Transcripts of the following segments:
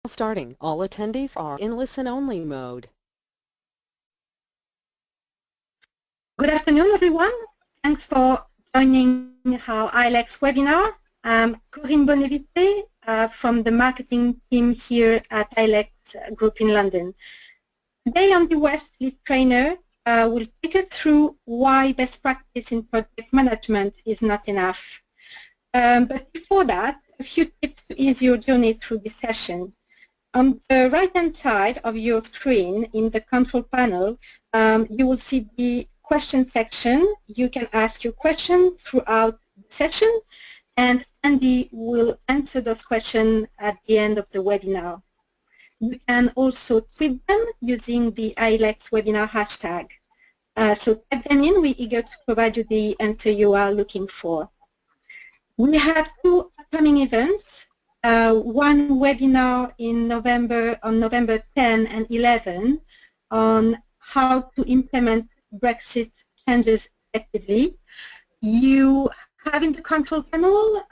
Starting. All attendees are in listen-only mode. Good afternoon, everyone. Thanks for joining our ILEX webinar. I'm Corinne Bonevite from the marketing team here at ILEX Group in London. Today on the West Lead Trainer, we'll take us through why best practice in project management is not enough. But before that, a few tips to ease your journey through this session. On the right-hand side of your screen in the control panel, you will see the question section. You can ask your question throughout the session, and Andy will answer those questions at the end of the webinar. You can also tweet them using the ILEX webinar hashtag. So type them in. We're eager to provide you the answer you are looking for. We have two upcoming events. One webinar in November, on November 10 and 11, on how to implement Brexit changes effectively. You have in the control panel,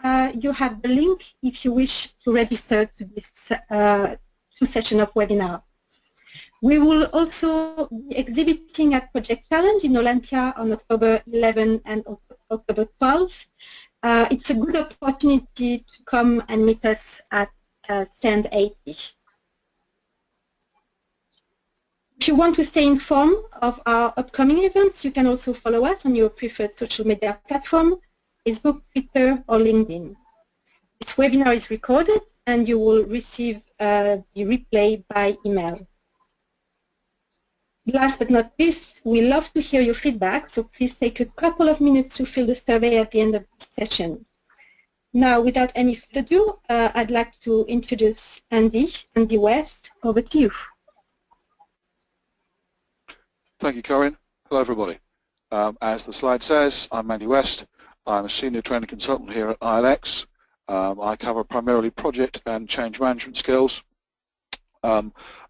you have the link if you wish to register to this two session of webinar. We will also be exhibiting at Project Challenge in Olympia on October 11 and October 12. It's a good opportunity to come and meet us at Stand 80. If you want to stay informed of our upcoming events, you can also follow us on your preferred social media platform, Facebook, Twitter, or LinkedIn. This webinar is recorded and you will receive the replay by email. Last but not least, we love to hear your feedback, so please take a couple of minutes to fill the survey at the end of this session. Now, without any further ado, I'd like to introduce Andy West. Over to you. Thank you, Corinne. Hello, everybody. As the slide says, I'm Andy West. I'm a senior training consultant here at ILEX. I cover primarily project and change management skills.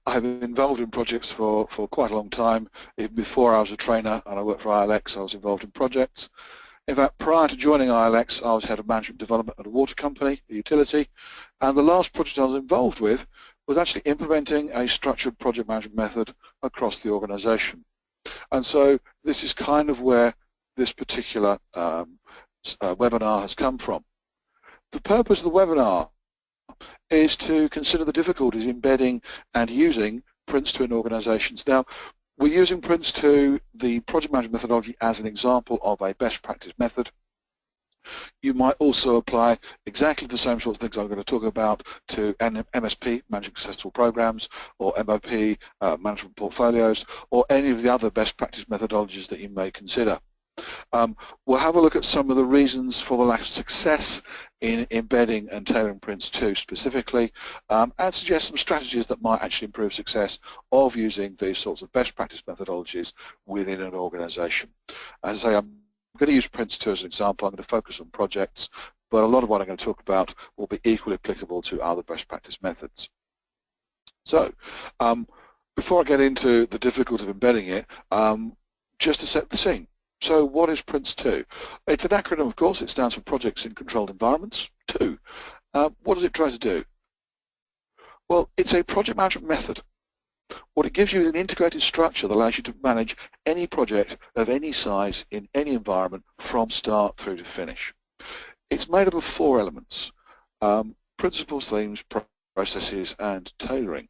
I've been involved in projects for quite a long time. Even before I was a trainer and I worked for ILEX, I was involved in projects. In fact, prior to joining ILEX, I was head of management development at a water company, a utility, and the last project I was involved with was actually implementing a structured project management method across the organization. And so this is kind of where this particular webinar has come from. The purpose of the webinar is to consider the difficulties embedding and using Prince2 in organizations. Now, we're using Prince2, the project management methodology, as an example of a best practice method. You might also apply exactly the same sorts of things I'm going to talk about to MSP, Managing Successful Programs, or MOP, Management Portfolios, or any of the other best practice methodologies that you may consider. We'll have a look at some of the reasons for the lack of success in embedding and tailoring Prince2 specifically, and suggest some strategies that might actually improve success of using these sorts of best practice methodologies within an organization. As I say, I'm going to use Prince2 as an example. I'm going to focus on projects, but a lot of what I'm going to talk about will be equally applicable to other best practice methods. So, before I get into the difficulty of embedding it, just to set the scene. So what is Prince2? It's an acronym, of course. It stands for Projects in Controlled Environments. 2. What does it try to do? Well, it's a project management method. What it gives you is an integrated structure that allows you to manage any project of any size in any environment from start through to finish. It's made up of 4 elements: principles, themes, processes, and tailoring.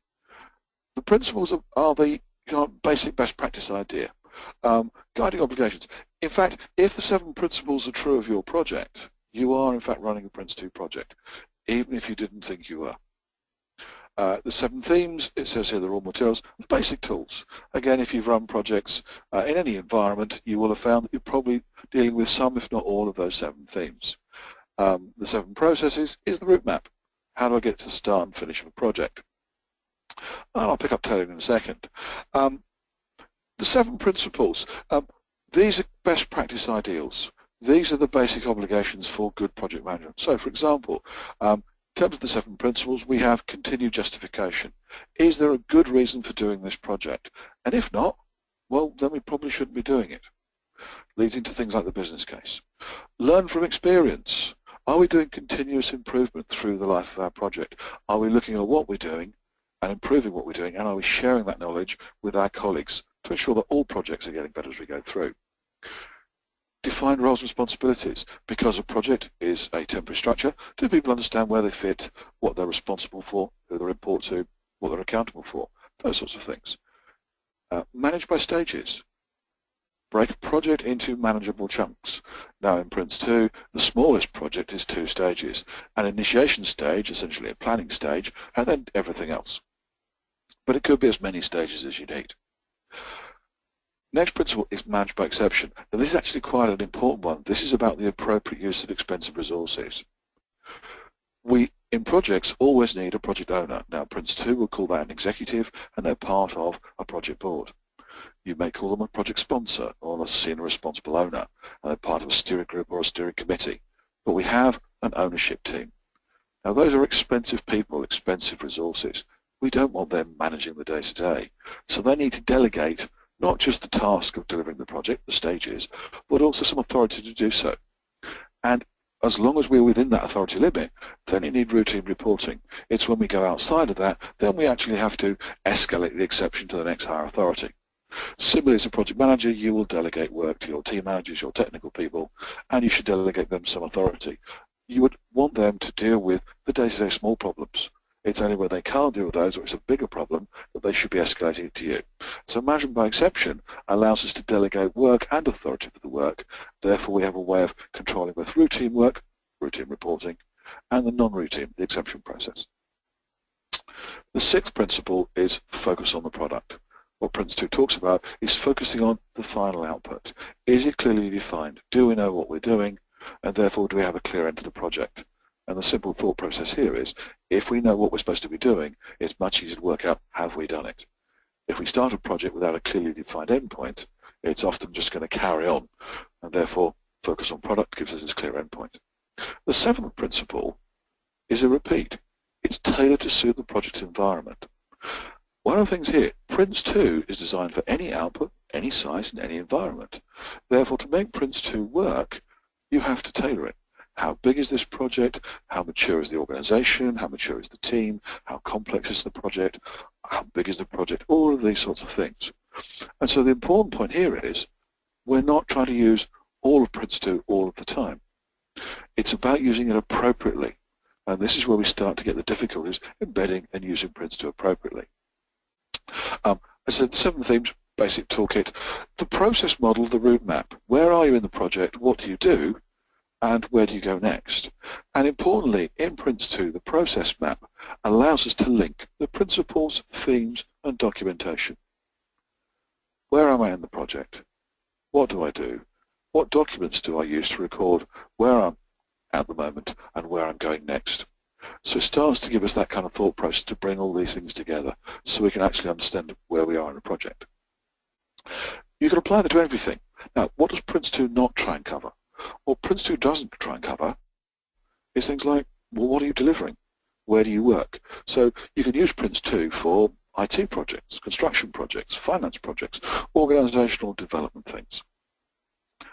The principles are the basic best practice idea. Guiding obligations. In fact, if the 7 principles are true of your project, you are in fact running a Prince2 project, even if you didn't think you were. The 7 themes, it says here the raw materials, the basic tools. Again, if you've run projects in any environment, you will have found that you're probably dealing with some, if not all, of those 7 themes. The 7 processes is the route map. How do I get to start and finish of a project? And I'll pick up tailoring in a second. The 7 principles, these are best practice ideals. These are the basic obligations for good project management. So, for example, in terms of the 7 principles, we have continued justification. Is there a good reason for doing this project? And if not, well, then we probably shouldn't be doing it. Leads into things like the business case. Learn from experience. Are we doing continuous improvement through the life of our project? Are we looking at what we're doing and improving what we're doing, and are we sharing that knowledge with our colleagues to ensure that all projects are getting better as we go through. Define roles and responsibilities. Because a project is a temporary structure, do people understand where they fit, what they're responsible for, who they report to, what they're accountable for, those sorts of things. Manage by stages. Break a project into manageable chunks. Now in Prince2, the smallest project is 2 stages, an initiation stage, essentially a planning stage, and then everything else. But it could be as many stages as you need. Next principle is manage by exception. Now this is actually quite an important one. This is about the appropriate use of expensive resources. We, in projects, always need a project owner. Now Prince2 will call that an executive, and they're part of a project board. You may call them a project sponsor or a senior responsible owner, and they're part of a steering group or a steering committee. But we have an ownership team. Now those are expensive people, expensive resources. We don't want them managing the day-to-day. So they need to delegate not just the task of delivering the project, the stages, but also some authority to do so. And as long as we're within that authority limit, then you need routine reporting. It's when we go outside of that, then we actually have to escalate the exception to the next higher authority. Similarly, as a project manager, you will delegate work to your team managers, your technical people, and you should delegate them some authority. You would want them to deal with the day-to-day small problems. It's only when they can't deal with those, or it's a bigger problem, that they should be escalating to you. So management by exception allows us to delegate work and authority for the work. Therefore, we have a way of controlling both routine work, routine reporting, and the non-routine, the exception process. The 6th principle is focus on the product. What Prince2 talks about is focusing on the final output. Is it clearly defined? Do we know what we're doing? And therefore, do we have a clear end to the project? And the simple thought process here is, if we know what we're supposed to be doing, it's much easier to work out, have we done it? If we start a project without a clearly defined endpoint, it's often just going to carry on, and therefore focus on product gives us this clear endpoint. The 7th principle is a repeat. It's tailored to suit the project environment. One of the things here, Prince2 is designed for any output, any size, and any environment. Therefore, to make Prince2 work, you have to tailor it. How big is this project? How mature is the organization? How mature is the team? How complex is the project? How big is the project? All of these sorts of things. And so the important point here is we're not trying to use all of Prince2 all of the time. It's about using it appropriately. And this is where we start to get the difficulties embedding and using Prince2 appropriately. As I said, the 7 themes, basic toolkit, the process model, the route map. Where are you in the project? What do you do? And where do you go next? And importantly, in Prince2, the process map allows us to link the principles, themes, and documentation. Where am I in the project? What do I do? What documents do I use to record where I'm at the moment and where I'm going next? So it starts to give us that kind of thought process to bring all these things together so we can actually understand where we are in a project. You can apply that to everything. Now, what does Prince2 not try and cover? What Prince2 doesn't try and cover is things like, well, what are you delivering? Where do you work? So you can use Prince2 for IT projects, construction projects, finance projects, organizational development things.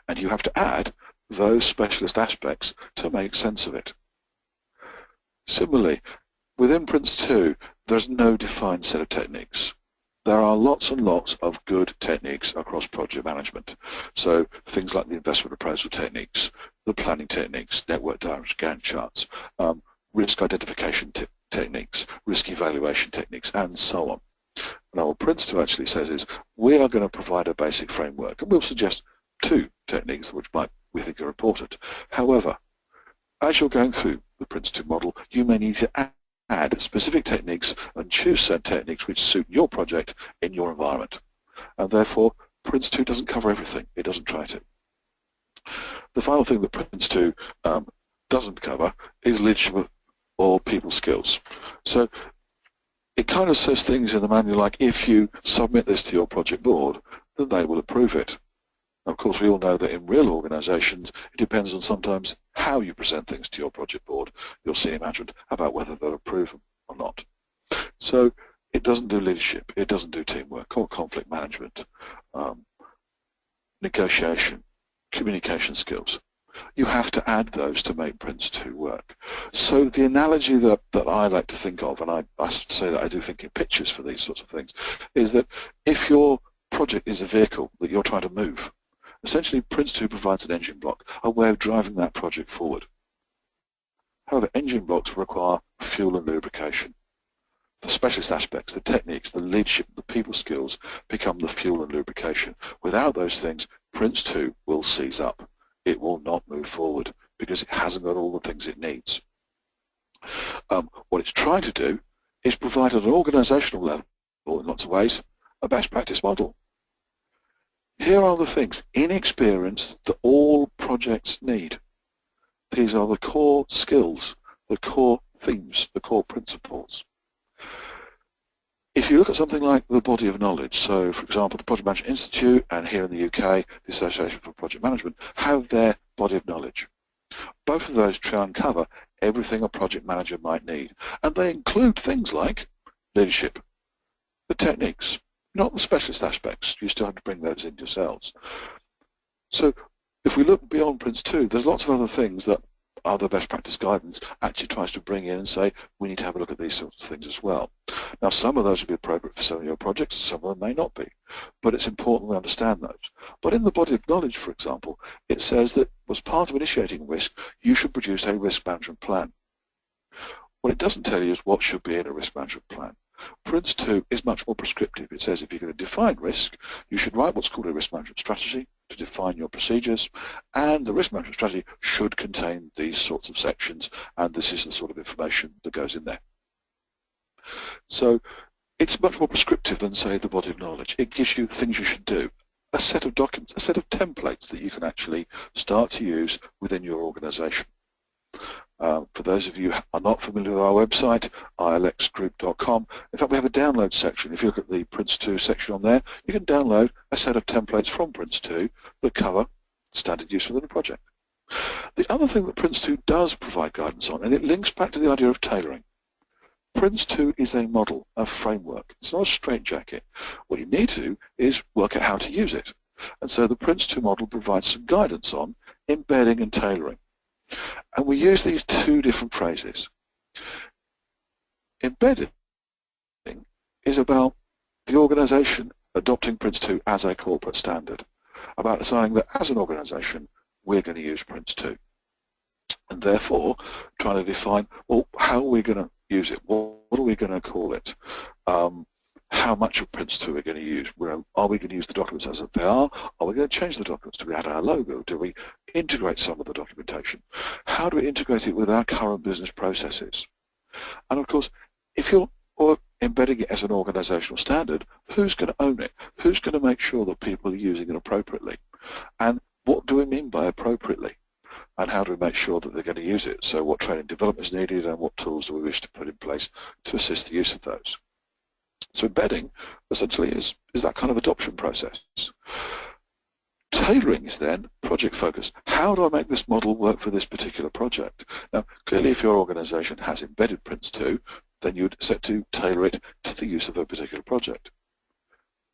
And you have to add those specialist aspects to make sense of it. Similarly, within Prince2, there's no defined set of techniques. There are lots and lots of good techniques across project management. So things like the investment appraisal techniques, the planning techniques, network diagrams, Gantt charts, risk identification techniques, risk evaluation techniques, and so on. Now what Prince2 actually says is we are going to provide a basic framework, and we'll suggest 2 techniques which we think are important. However, as you're going through the Prince2 model, you may need to add specific techniques and choose certain techniques which suit your project in your environment. And therefore, Prince2 doesn't cover everything. It doesn't try to. The final thing that Prince2 doesn't cover is leadership or people skills. So it kind of says things in the manual like, if you submit this to your project board, then they will approve it. Of course, we all know that in real organizations, it depends on sometimes how you present things to your project board, your senior management, about whether they'll approve them or not. So it doesn't do leadership, it doesn't do teamwork or conflict management, negotiation, communication skills. you have to add those to make Prince2 work. So the analogy that I like to think of, and I say that I do think in pictures for these sorts of things, is that if your project is a vehicle that you're trying to move, essentially Prince2 provides an engine block, a way of driving that project forward. However, engine blocks require fuel and lubrication. The specialist aspects, the techniques, the leadership, the people skills become the fuel and lubrication. Without those things, Prince2 will seize up. It will not move forward because it hasn't got all the things it needs. What it's trying to do is provide at an organizational level, in lots of ways, a best practice model. Here are the things in experience that all projects need. These are the core skills, the core themes, the core principles. If you look at something like the body of knowledge, so for example the Project Management Institute and here in the UK the Association for Project Management have their body of knowledge. Both of those try and cover everything a project manager might need, and they include things like leadership, the techniques, not the specialist aspects. You still have to bring those in yourselves. So if we look beyond Prince2, there's lots of other things that other best practice guidance actually tries to bring in and say, we need to have a look at these sorts of things as well. Now, some of those will be appropriate for some of your projects, and some of them may not be, but it's important we understand those. But in the body of knowledge, for example, it says that as part of initiating risk, you should produce a risk management plan. What it doesn't tell you is what should be in a risk management plan. Prince2 is much more prescriptive. It says if you're going to define risk, you should write what's called a risk management strategy to define your procedures, and the risk management strategy should contain these sorts of sections, and this is the sort of information that goes in there. So it's much more prescriptive than, say, the body of knowledge. It gives you things you should do, a set of documents, a set of templates that you can actually start to use within your organization. For those of you who are not familiar with our website, ilxgroup.com, in fact we have a download section. If you look at the Prince2 section on there, you can download a set of templates from Prince2 that cover standard use within a project. The other thing that Prince2 does provide guidance on, and it links back to the idea of tailoring. Prince2 is a model, a framework. It's not a straitjacket. What you need to do is work out how to use it. And so the Prince2 model provides some guidance on embedding and tailoring. And we use these two different phrases. Embedding is about the organization adopting Prince2 as a corporate standard, about deciding that as an organization we're going to use Prince2, and therefore trying to define, well, how are we going to use it? What are we going to call it? How much of Prince2 are we going to use? Are we going to use the documents as they are? Are we going to change the documents? Do we add our logo? Do we integrate some of the documentation? How do we integrate it with our current business processes? And of course, if you're embedding it as an organizational standard, who's going to own it? Who's going to make sure that people are using it appropriately? And what do we mean by appropriately? And how do we make sure that they're going to use it? So what training development is needed, and what tools do we wish to put in place to assist the use of those? So embedding essentially is that kind of adoption process. Tailoring is then project focused. How do I make this model work for this particular project? Now, clearly if your organization has embedded Prince2, then you'd set to tailor it to the use of a particular project.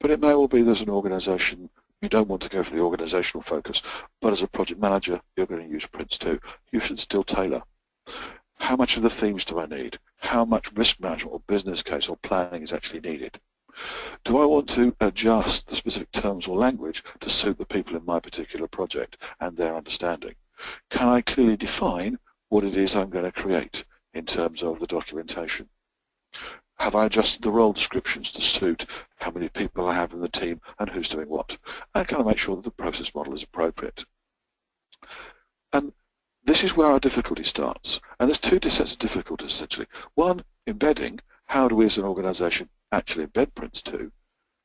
But it may well be there's an organization you don't want to go for the organizational focus, but as a project manager you're going to use Prince2. You should still tailor. How much of the themes do I need? How much risk management or business case or planning is actually needed? Do I want to adjust the specific terms or language to suit the people in my particular project and their understanding? Can I clearly define what it is I'm going to create in terms of the documentation? Have I adjusted the role descriptions to suit how many people I have in the team and who's doing what? And can I make sure that the process model is appropriate? And this is where our difficulty starts. And there's two sets of difficulties essentially. One, embedding. How do we as an organization actually embed Prince2?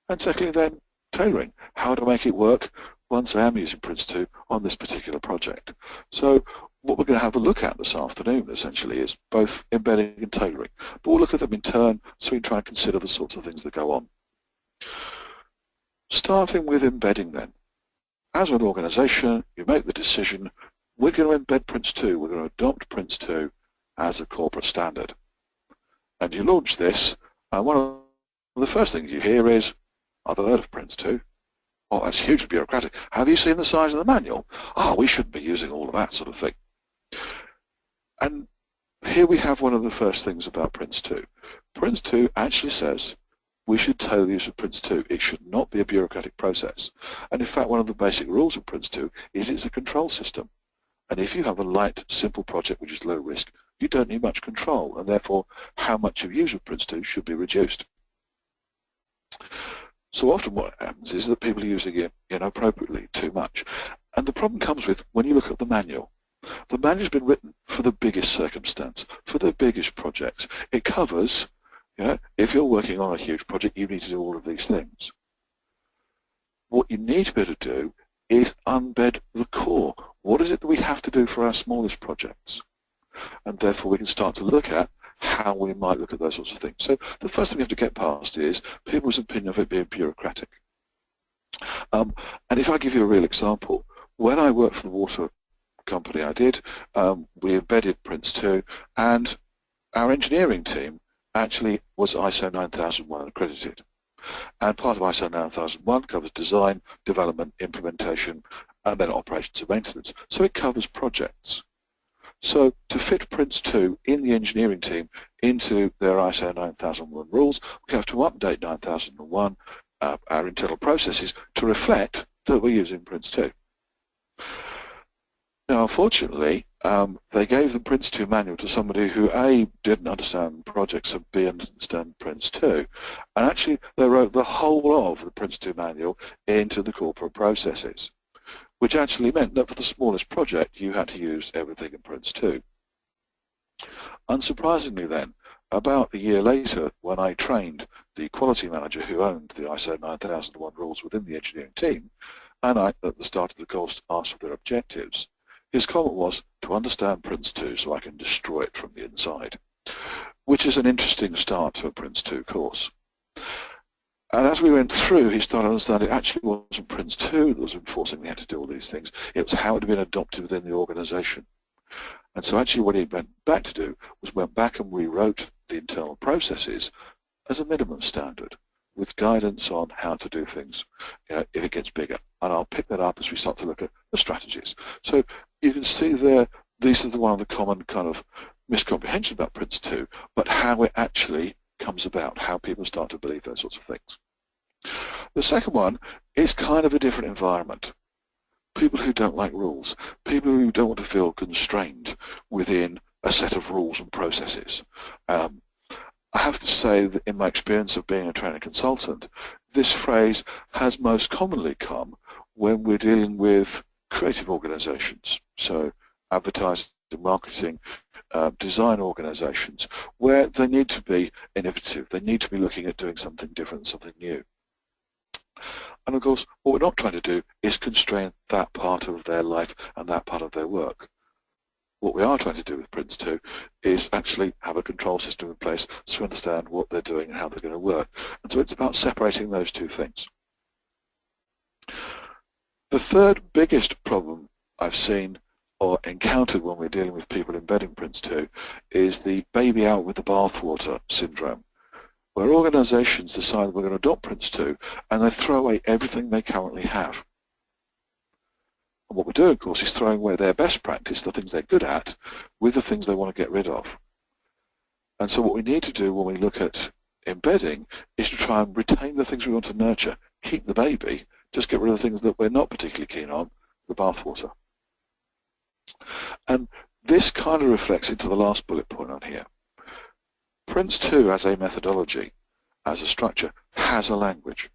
And secondly then, tailoring. How do I make it work once I am using Prince2 on this particular project? So what we're going to have a look at this afternoon essentially is both embedding and tailoring. But we'll look at them in turn so we can try and consider the sorts of things that go on. Starting with embedding then. As an organization, you make the decision, we're going to embed Prince2, we're going to adopt Prince2 as a corporate standard. And you launch this, and one of the first things you hear is, I've heard of Prince2. Oh, that's hugely bureaucratic. Have you seen the size of the manual? Oh, we shouldn't be using all of that sort of thing. And here we have one of the first things about Prince2. Prince2 actually says we should tailor the use of Prince2. It should not be a bureaucratic process. And in fact, one of the basic rules of Prince2 is it's a control system. And if you have a light, simple project which is low risk, you don't need much control, and therefore how much you use of Prince2 should be reduced. So often what happens is that people are using it inappropriately, too much. And the problem comes with when you look at the manual. The manual's been written for the biggest circumstance, for the biggest projects. It covers, if you're working on a huge project, you need to do all of these things. What you need to be able to do is embed the core. What is it that we have to do for our smallest projects? And therefore we can start to look at how we might look at those sorts of things. So the first thing we have to get past is people's opinion of it being bureaucratic. And if I give you a real example, when I worked for the water company I did, we embedded Prince2, and our engineering team actually was ISO 9001 accredited. And part of ISO 9001 covers design, development, implementation, and then operations and maintenance. So it covers projects. So to fit Prince2 in the engineering team into their ISO 9001 rules, we have to update 9001, our internal processes, to reflect that we're using Prince2. Now, unfortunately, they gave the Prince2 manual to somebody who A, didn't understand projects, and B, didn't understand Prince2. And actually, they wrote the whole of the Prince2 manual into the corporate processes, which actually meant that for the smallest project, you had to use everything in Prince2. Unsurprisingly then, about a year later, when I trained the quality manager who owned the ISO 9001 rules within the engineering team, and I, at the start of the course, asked for their objectives, his comment was to understand Prince2 so I can destroy it from the inside, which is an interesting start to a Prince2 course. And as we went through, he started to understand it actually wasn't Prince2 that was enforcing we had to do all these things. It was how it had been adopted within the organization. And so actually what he went back to do was went back and rewrote the internal processes as a minimum standard with guidance on how to do things if it gets bigger. And I'll pick that up as we start to look at the strategies. So you can see there, these are one of the common kind of miscomprehensions about Prince2, but how it actually comes about, how people start to believe those sorts of things. The second one is kind of a different environment. People who don't like rules, people who don't want to feel constrained within a set of rules and processes. I have to say that in my experience of being a training consultant, this phrase has most commonly come when we're dealing with creative organizations, so advertising, marketing, design organizations, where they need to be innovative, they need to be looking at doing something different, something new. And of course, what we're not trying to do is constrain that part of their life and that part of their work. What we are trying to do with Prince2 is actually have a control system in place so we understand what they're doing and how they're going to work. And so it's about separating those two things. The third biggest problem I've seen or encountered when we're dealing with people embedding Prince2 is the baby out with the bathwater syndrome, where organizations decide we're going to adopt Prince2 and they throw away everything they currently have. And what we're doing, of course, is throwing away their best practice, the things they're good at, with the things they want to get rid of. And so what we need to do when we look at embedding is to try and retain the things we want to nurture, keep the baby, just get rid of the things that we're not particularly keen on, the bathwater. And this kind of reflects into the last bullet point on here. Prince2 as a methodology, as a structure, has a language.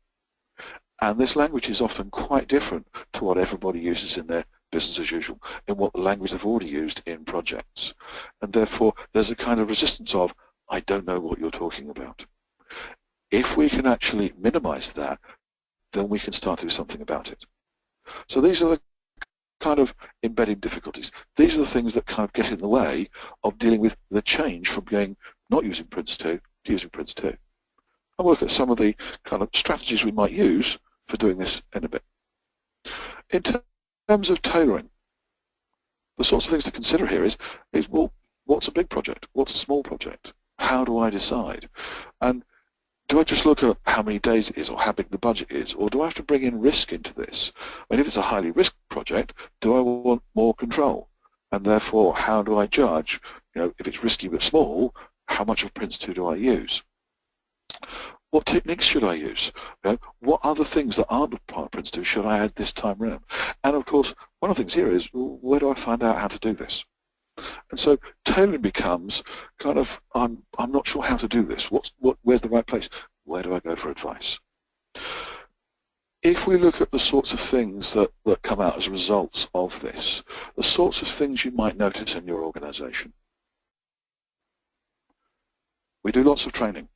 And this language is often quite different to what everybody uses in their business as usual, in what the language they've already used in projects. And therefore, there's a kind of resistance of, I don't know what you're talking about. If we can actually minimize that, then we can start to do something about it. So these are the kind of embedding difficulties. These are the things that kind of get in the way of dealing with the change from going not using Prince2 to using Prince2. I'll look at some of the kind of strategies we might use for doing this in a bit. In terms of tailoring, the sorts of things to consider here is well, what's a big project? What's a small project? How do I decide? And do I just look at how many days it is or how big the budget is, or do I have to bring in risk into this? I mean, if it's a highly risk project, do I want more control? And therefore, how do I judge, if it's risky but small, how much of Prince2 do I use? What techniques should I use? What other things that aren't part of Prince2 should I add this time around? And of course, one of the things here is, where do I find out how to do this? And so tailoring becomes kind of, I'm not sure how to do this. Where's the right place? Where do I go for advice? If we look at the sorts of things that come out as results of this, the sorts of things you might notice in your organization. We do lots of training.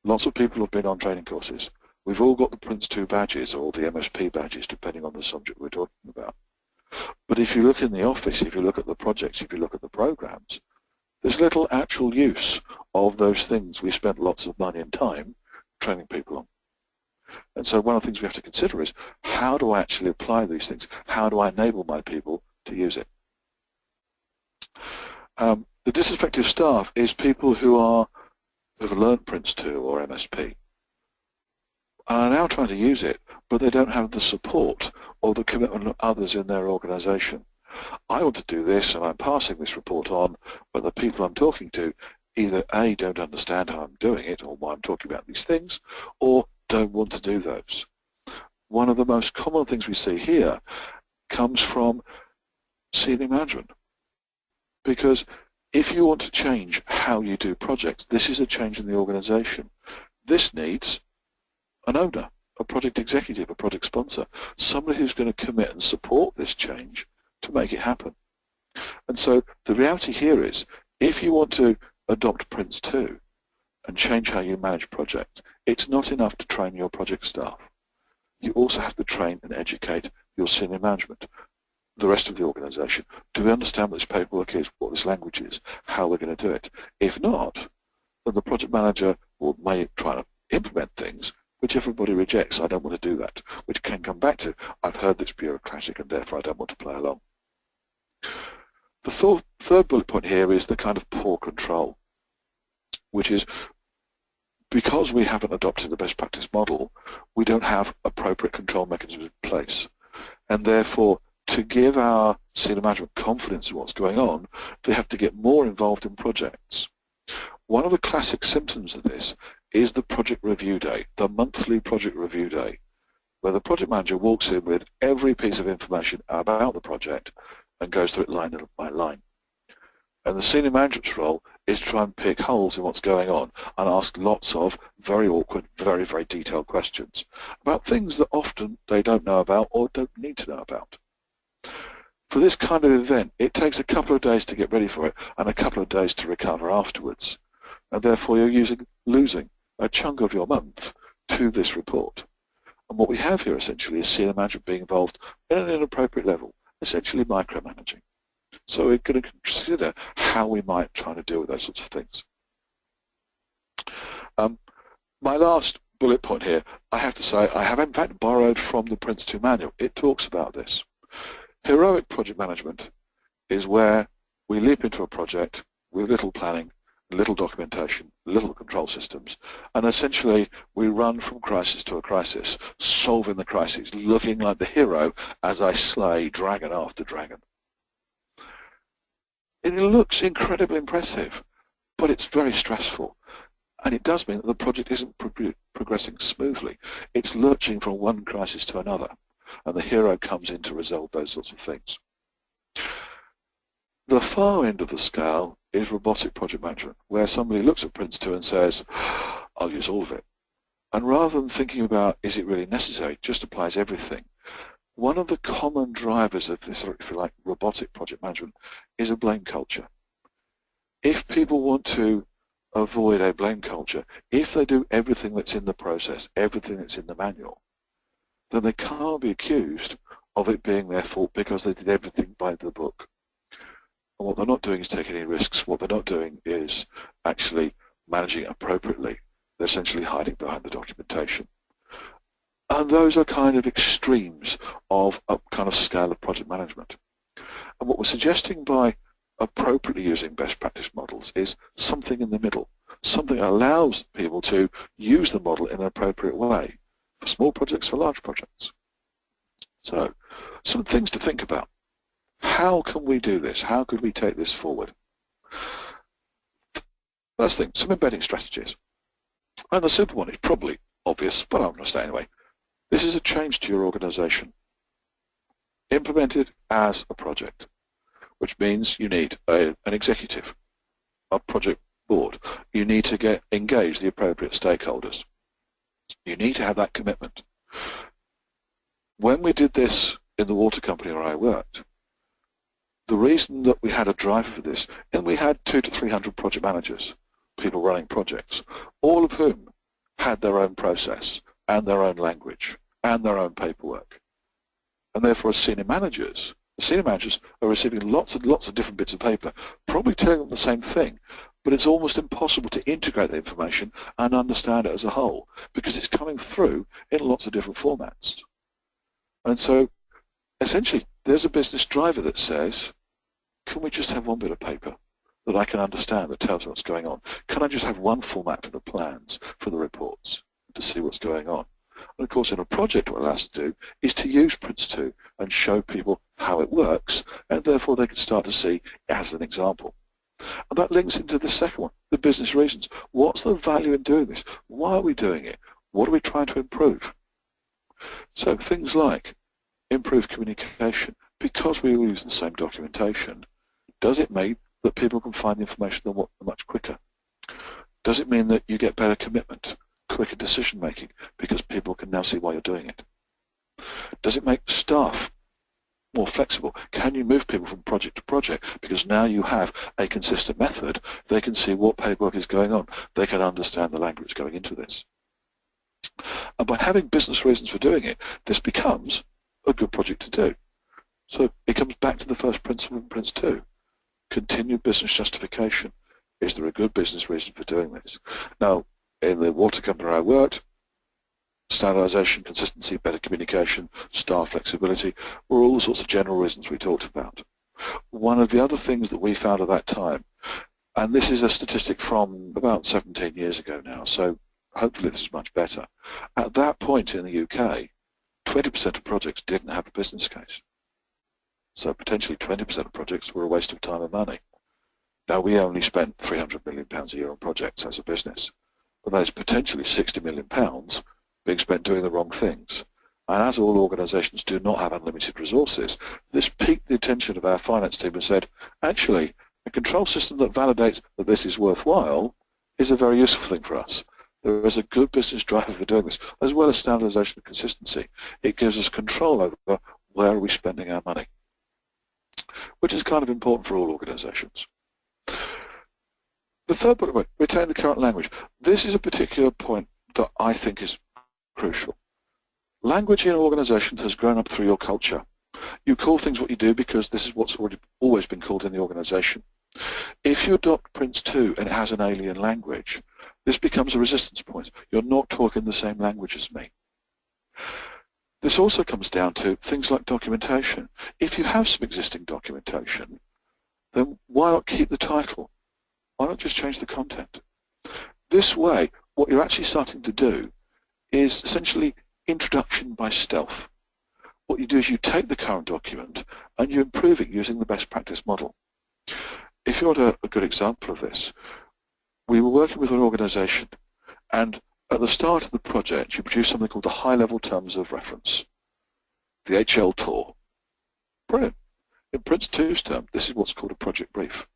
Lots of people have been on training courses. We've all got the Prince2 badges or the MSP badges, depending on the subject we're talking about. But if you look in the office, if you look at the projects, if you look at the programs, there's little actual use of those things we spent lots of money and time training people on. And so one of the things we have to consider is, how do I actually apply these things? How do I enable my people to use it? The disaffected staff is people who have learned Prince2 or MSP and are now trying to use it, but they don't have the support or the commitment of others in their organization. I want to do this and I'm passing this report on, but the people I'm talking to either A, don't understand how I'm doing it or why I'm talking about these things, or don't want to do those. One of the most common things we see here comes from senior management, because if you want to change how you do projects, this is a change in the organization. This needs an owner, a project executive, a project sponsor, somebody who's going to commit and support this change to make it happen. And so the reality here is, if you want to adopt Prince2 and change how you manage projects, it's not enough to train your project staff. You also have to train and educate your senior management, the rest of the organization. Do we understand what this paperwork is, what this language is, how we're going to do it? If not, then the project manager may try to implement things which everybody rejects. I don't want to do that, which can come back to, I've heard this bureaucratic and therefore I don't want to play along. The third bullet point here is the kind of poor control, which is, because we haven't adopted the best practice model, we don't have appropriate control mechanisms in place. And therefore, to give our senior management confidence in what's going on, they have to get more involved in projects. One of the classic symptoms of this is the project review day, the monthly project review day, where the project manager walks in with every piece of information about the project and goes through it line by line. And the senior management's role is to try and pick holes in what's going on and ask lots of very awkward, very, very detailed questions about things that often they don't know about or don't need to know about. For this kind of event, it takes a couple of days to get ready for it and a couple of days to recover afterwards. And therefore you're losing a chunk of your month to this report. And what we have here essentially is senior management being involved at an inappropriate level, essentially micromanaging. So we're going to consider how we might try to deal with those sorts of things. My last bullet point here, I have to say, I have in fact borrowed from the Prince2 manual. It talks about this. Heroic project management is where we leap into a project with little planning, little documentation, little control systems, and essentially we run from crisis to a crisis, solving the crisis, looking like the hero as I slay dragon after dragon. It looks incredibly impressive, but it's very stressful, and it does mean that the project isn't progressing smoothly. It's lurching from one crisis to another, and the hero comes in to resolve those sorts of things. The far end of the scale is robotic project management, where somebody looks at Prince2 and says, I'll use all of it. And rather than thinking about, is it really necessary, it just applies everything. One of the common drivers of this, if you like, robotic project management is a blame culture. If people want to avoid a blame culture, if they do everything that's in the process, everything that's in the manual, then they can't be accused of it being their fault because they did everything by the book. And what they're not doing is taking any risks. What they're not doing is actually managing appropriately. They're essentially hiding behind the documentation. And those are kind of extremes of a kind of scale of project management. And what we're suggesting by appropriately using best practice models is something in the middle, something that allows people to use the model in an appropriate way for small projects, for large projects. So, some things to think about. How can we do this? How could we take this forward? First thing, some embedding strategies. And the simple one is probably obvious, but I'm going to say anyway. This is a change to your organization, implemented as a project, which means you need an executive, a project board. You need to engage the appropriate stakeholders. You need to have that commitment. When we did this in the water company where I worked, the reason that we had a drive for this, and we had 200 to 300 project managers, people running projects, all of whom had their own process and their own language and their own paperwork. And therefore, as senior managers, the senior managers are receiving lots and lots of different bits of paper, probably telling them the same thing, but it's almost impossible to integrate the information and understand it as a whole because it's coming through in lots of different formats. And so, essentially, there's a business driver that says, can we just have one bit of paper that I can understand that tells me what's going on? Can I just have one format for the plans, for the reports, to see what's going on? And of course, in a project, what it allows us to do is to use Prince2 and show people how it works, and therefore they can start to see as an example. And that links into the second one, the business reasons. What's the value in doing this? Why are we doing it? What are we trying to improve? So things like improve communication. Because we all use the same documentation, does it mean that people can find the information much quicker? Does it mean that you get better commitment, quicker decision making, because people can now see why you're doing it? Does it make staff more flexible? Can you move people from project to project because now you have a consistent method? They can see what paperwork is going on. They can understand the language going into this. And by having business reasons for doing it, this becomes a good project to do. So it comes back to the first principle in Prince2. Continued business justification. Is there a good business reason for doing this? Now, in the water company where I worked, standardization, consistency, better communication, staff flexibility were all the sorts of general reasons we talked about. One of the other things that we found at that time, and this is a statistic from about 17 years ago now, so hopefully this is much better. At that point in the UK, 20% of projects didn't have a business case. So potentially 20% of projects were a waste of time and money. Now we only spent £300 million a year on projects as a business, but that is potentially £60 million being spent doing the wrong things. And as all organisations do not have unlimited resources, this piqued the attention of our finance team and said, actually, a control system that validates that this is worthwhile is a very useful thing for us. There is a good business driver for doing this, as well as standardization and consistency. It gives us control over where are we spending our money, which is kind of important for all organizations. The third point, retain the current language. This is a particular point that I think is crucial. Language in organizations has grown up through your culture. You call things what you do because this is what's always been called in the organization. If you adopt Prince2 and it has an alien language, this becomes a resistance point. You're not talking the same language as me. This also comes down to things like documentation. If you have some existing documentation, then why not keep the title? Why not just change the content? This way, what you're actually starting to do is essentially introduction by stealth. What you do is you take the current document and you improve it using the best practice model. If you want a good example of this, we were working with an organization, and at the start of the project you produce something called the high-level terms of reference, the HL-TOR. Brilliant. In Prince2's term, this is what's called a project brief.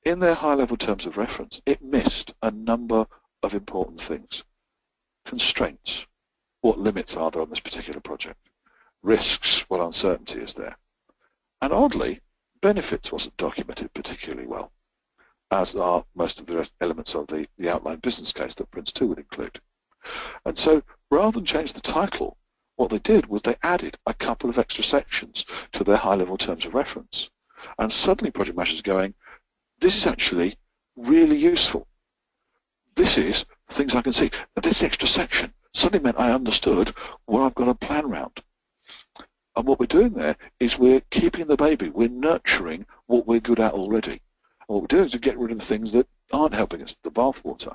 In their high-level terms of reference, it missed a number of important things. Constraints. What limits are there on this particular project? Risks. What uncertainty is there? And oddly, benefits wasn't documented particularly well, as are most of the elements of the outline business case that Prince2 would include. And so, rather than change the title, what they did was they added a couple of extra sections to their high-level terms of reference. And suddenly project managers going, this is actually really useful. This is things I can see. And this extra section suddenly meant I understood what I've got to plan around. And what we're doing there is we're keeping the baby. We're nurturing what we're good at already. And what we're doing is to get rid of the things that aren't helping us the bathwater.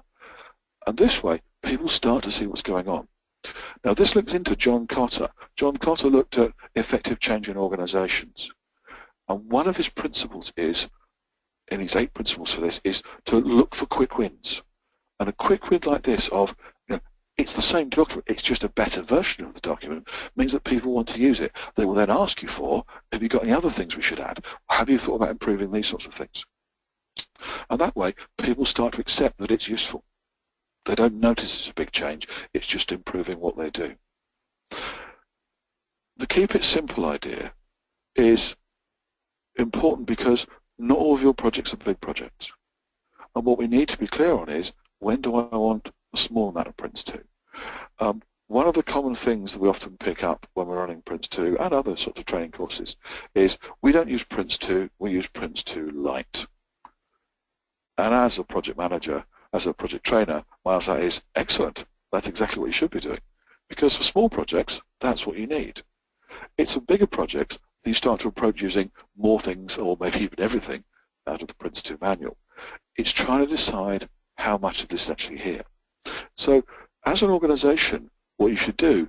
And this way, people start to see what's going on. Now, this links into John Kotter. John Kotter looked at effective change in organizations. And one of his principles is, in his 8 principles for this, is to look for quick wins. And a quick win like this of, it's the same document, it's just a better version of the document, means that people want to use it. They will then ask you for, have you got any other things we should add? Have you thought about improving these sorts of things? And that way, people start to accept that it's useful. They don't notice it's a big change, it's just improving what they do. The keep it simple idea is important because not all of your projects are big projects. And what we need to be clear on is, when do I want a small amount of Prince2? One of the common things that we often pick up when we're running Prince2 and other sorts of training courses is we don't use Prince2, we use Prince2 Lite. And as a project manager, as a project trainer, my answer is excellent. That's exactly what you should be doing. Because for small projects, that's what you need. It's for bigger projects that you start to approach using more things or maybe even everything out of the Prince2 manual. It's trying to decide how much of this is actually here. So as an organization, what you should do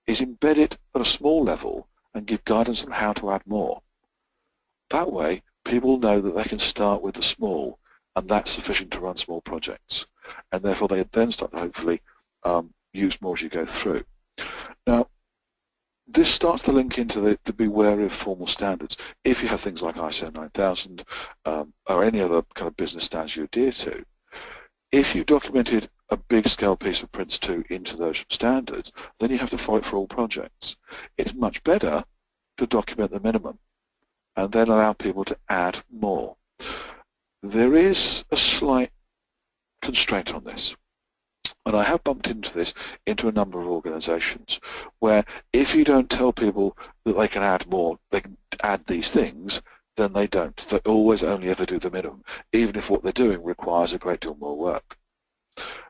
is embed it at a small level and give guidance on how to add more. That way, people know that they can start with the small, and that's sufficient to run small projects. And therefore, they then start to hopefully use more as you go through. Now, this starts to link into the be wary of formal standards. If you have things like ISO 9000 or any other kind of business standards you adhere to, if you documented a big scale piece of Prince2 into those standards, then you have to follow it for all projects. It's much better to document the minimum and then allow people to add more. There is a slight constraint on this, and I have bumped into this into a number of organizations where if you don't tell people that they can add more, they can add these things, then they don't. They always only ever do the minimum, even if what they're doing requires a great deal more work.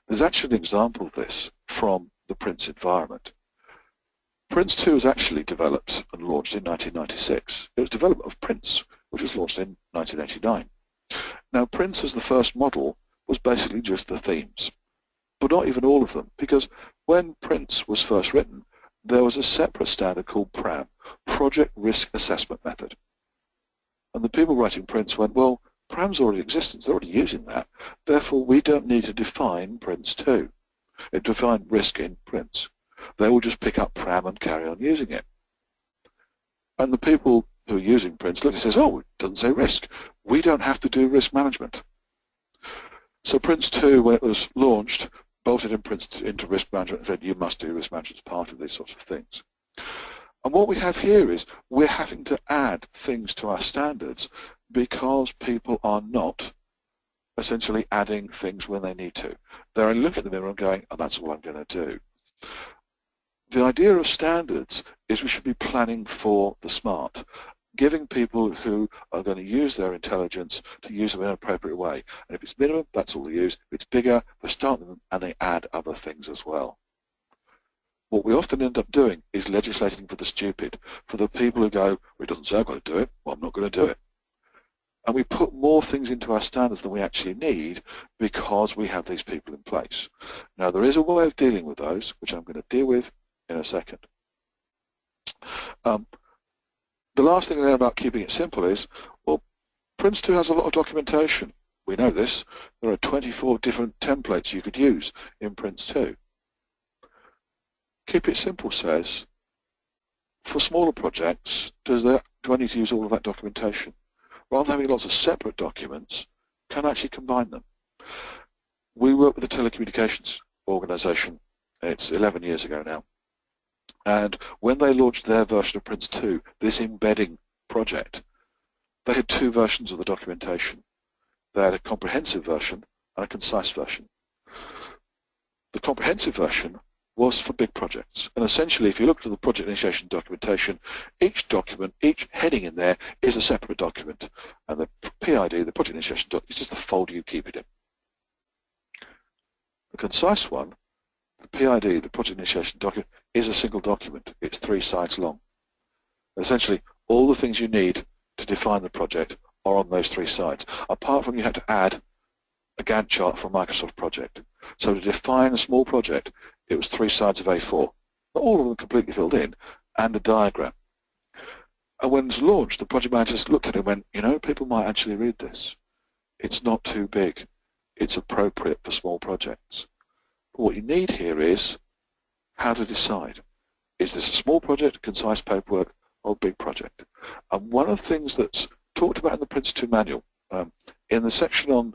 There's actually an example of this from the Prince environment. Prince2 was actually developed and launched in 1996. It was development of Prince, which was launched in 1989. Now, Prince as the first model was basically just the themes, but not even all of them, because when Prince was first written, there was a separate standard called PRAM, Project Risk Assessment Method. And the people writing Prince went, well, PRAM's already existent, they're already using that, therefore we don't need to define Prince2, define risk in Prince. They will just pick up PRAM and carry on using it. And the people who are using Prince look and says, oh, it doesn't say risk. We don't have to do risk management. So Prince2, when it was launched, bolted in Prince into risk management and said, you must do risk management as part of these sorts of things. And what we have here is we're having to add things to our standards because people are not essentially adding things when they need to. They're looking at the mirror and going, oh, that's all I'm going to do. The idea of standards is we should be planning for the smart, giving people who are going to use their intelligence to use them in an appropriate way. And if it's minimum, that's all they use. If it's bigger, they start them and they add other things as well. What we often end up doing is legislating for the stupid, for the people who go, well, it doesn't say I've got to do it, well, I'm not going to do it. And we put more things into our standards than we actually need because we have these people in place. Now, there is a way of dealing with those, which I'm going to deal with in a second. The last thing there about keeping it simple is, well, Prince2 has a lot of documentation. We know this. There are 24 different templates you could use in Prince2. Keep it simple says, for smaller projects, do I need to use all of that documentation? Rather than having lots of separate documents, can I actually combine them? We work with a telecommunications organization. It's 11 years ago now. And when they launched their version of Prince2, this embedding project, they had 2 versions of the documentation. They had a comprehensive version and a concise version. The comprehensive version was for big projects. And essentially, if you look at the project initiation documentation, each document, each heading in there is a separate document. And the PID, the project initiation document, is just the folder you keep it in. The concise one, the PID, the project initiation document, is a single document. It's 3 sides long. Essentially, all the things you need to define the project are on those 3 sides. Apart from you have to add a Gantt chart for a Microsoft project. So to define a small project, it was 3 sides of A4, not all of them completely filled in, and a diagram. And when it was launched, the project managers looked at it and went, you know, people might actually read this. It's not too big. It's appropriate for small projects. But what you need here is how to decide. Is this a small project, concise paperwork, or a big project? And one of the things that's talked about in the Prince2 manual, in the section on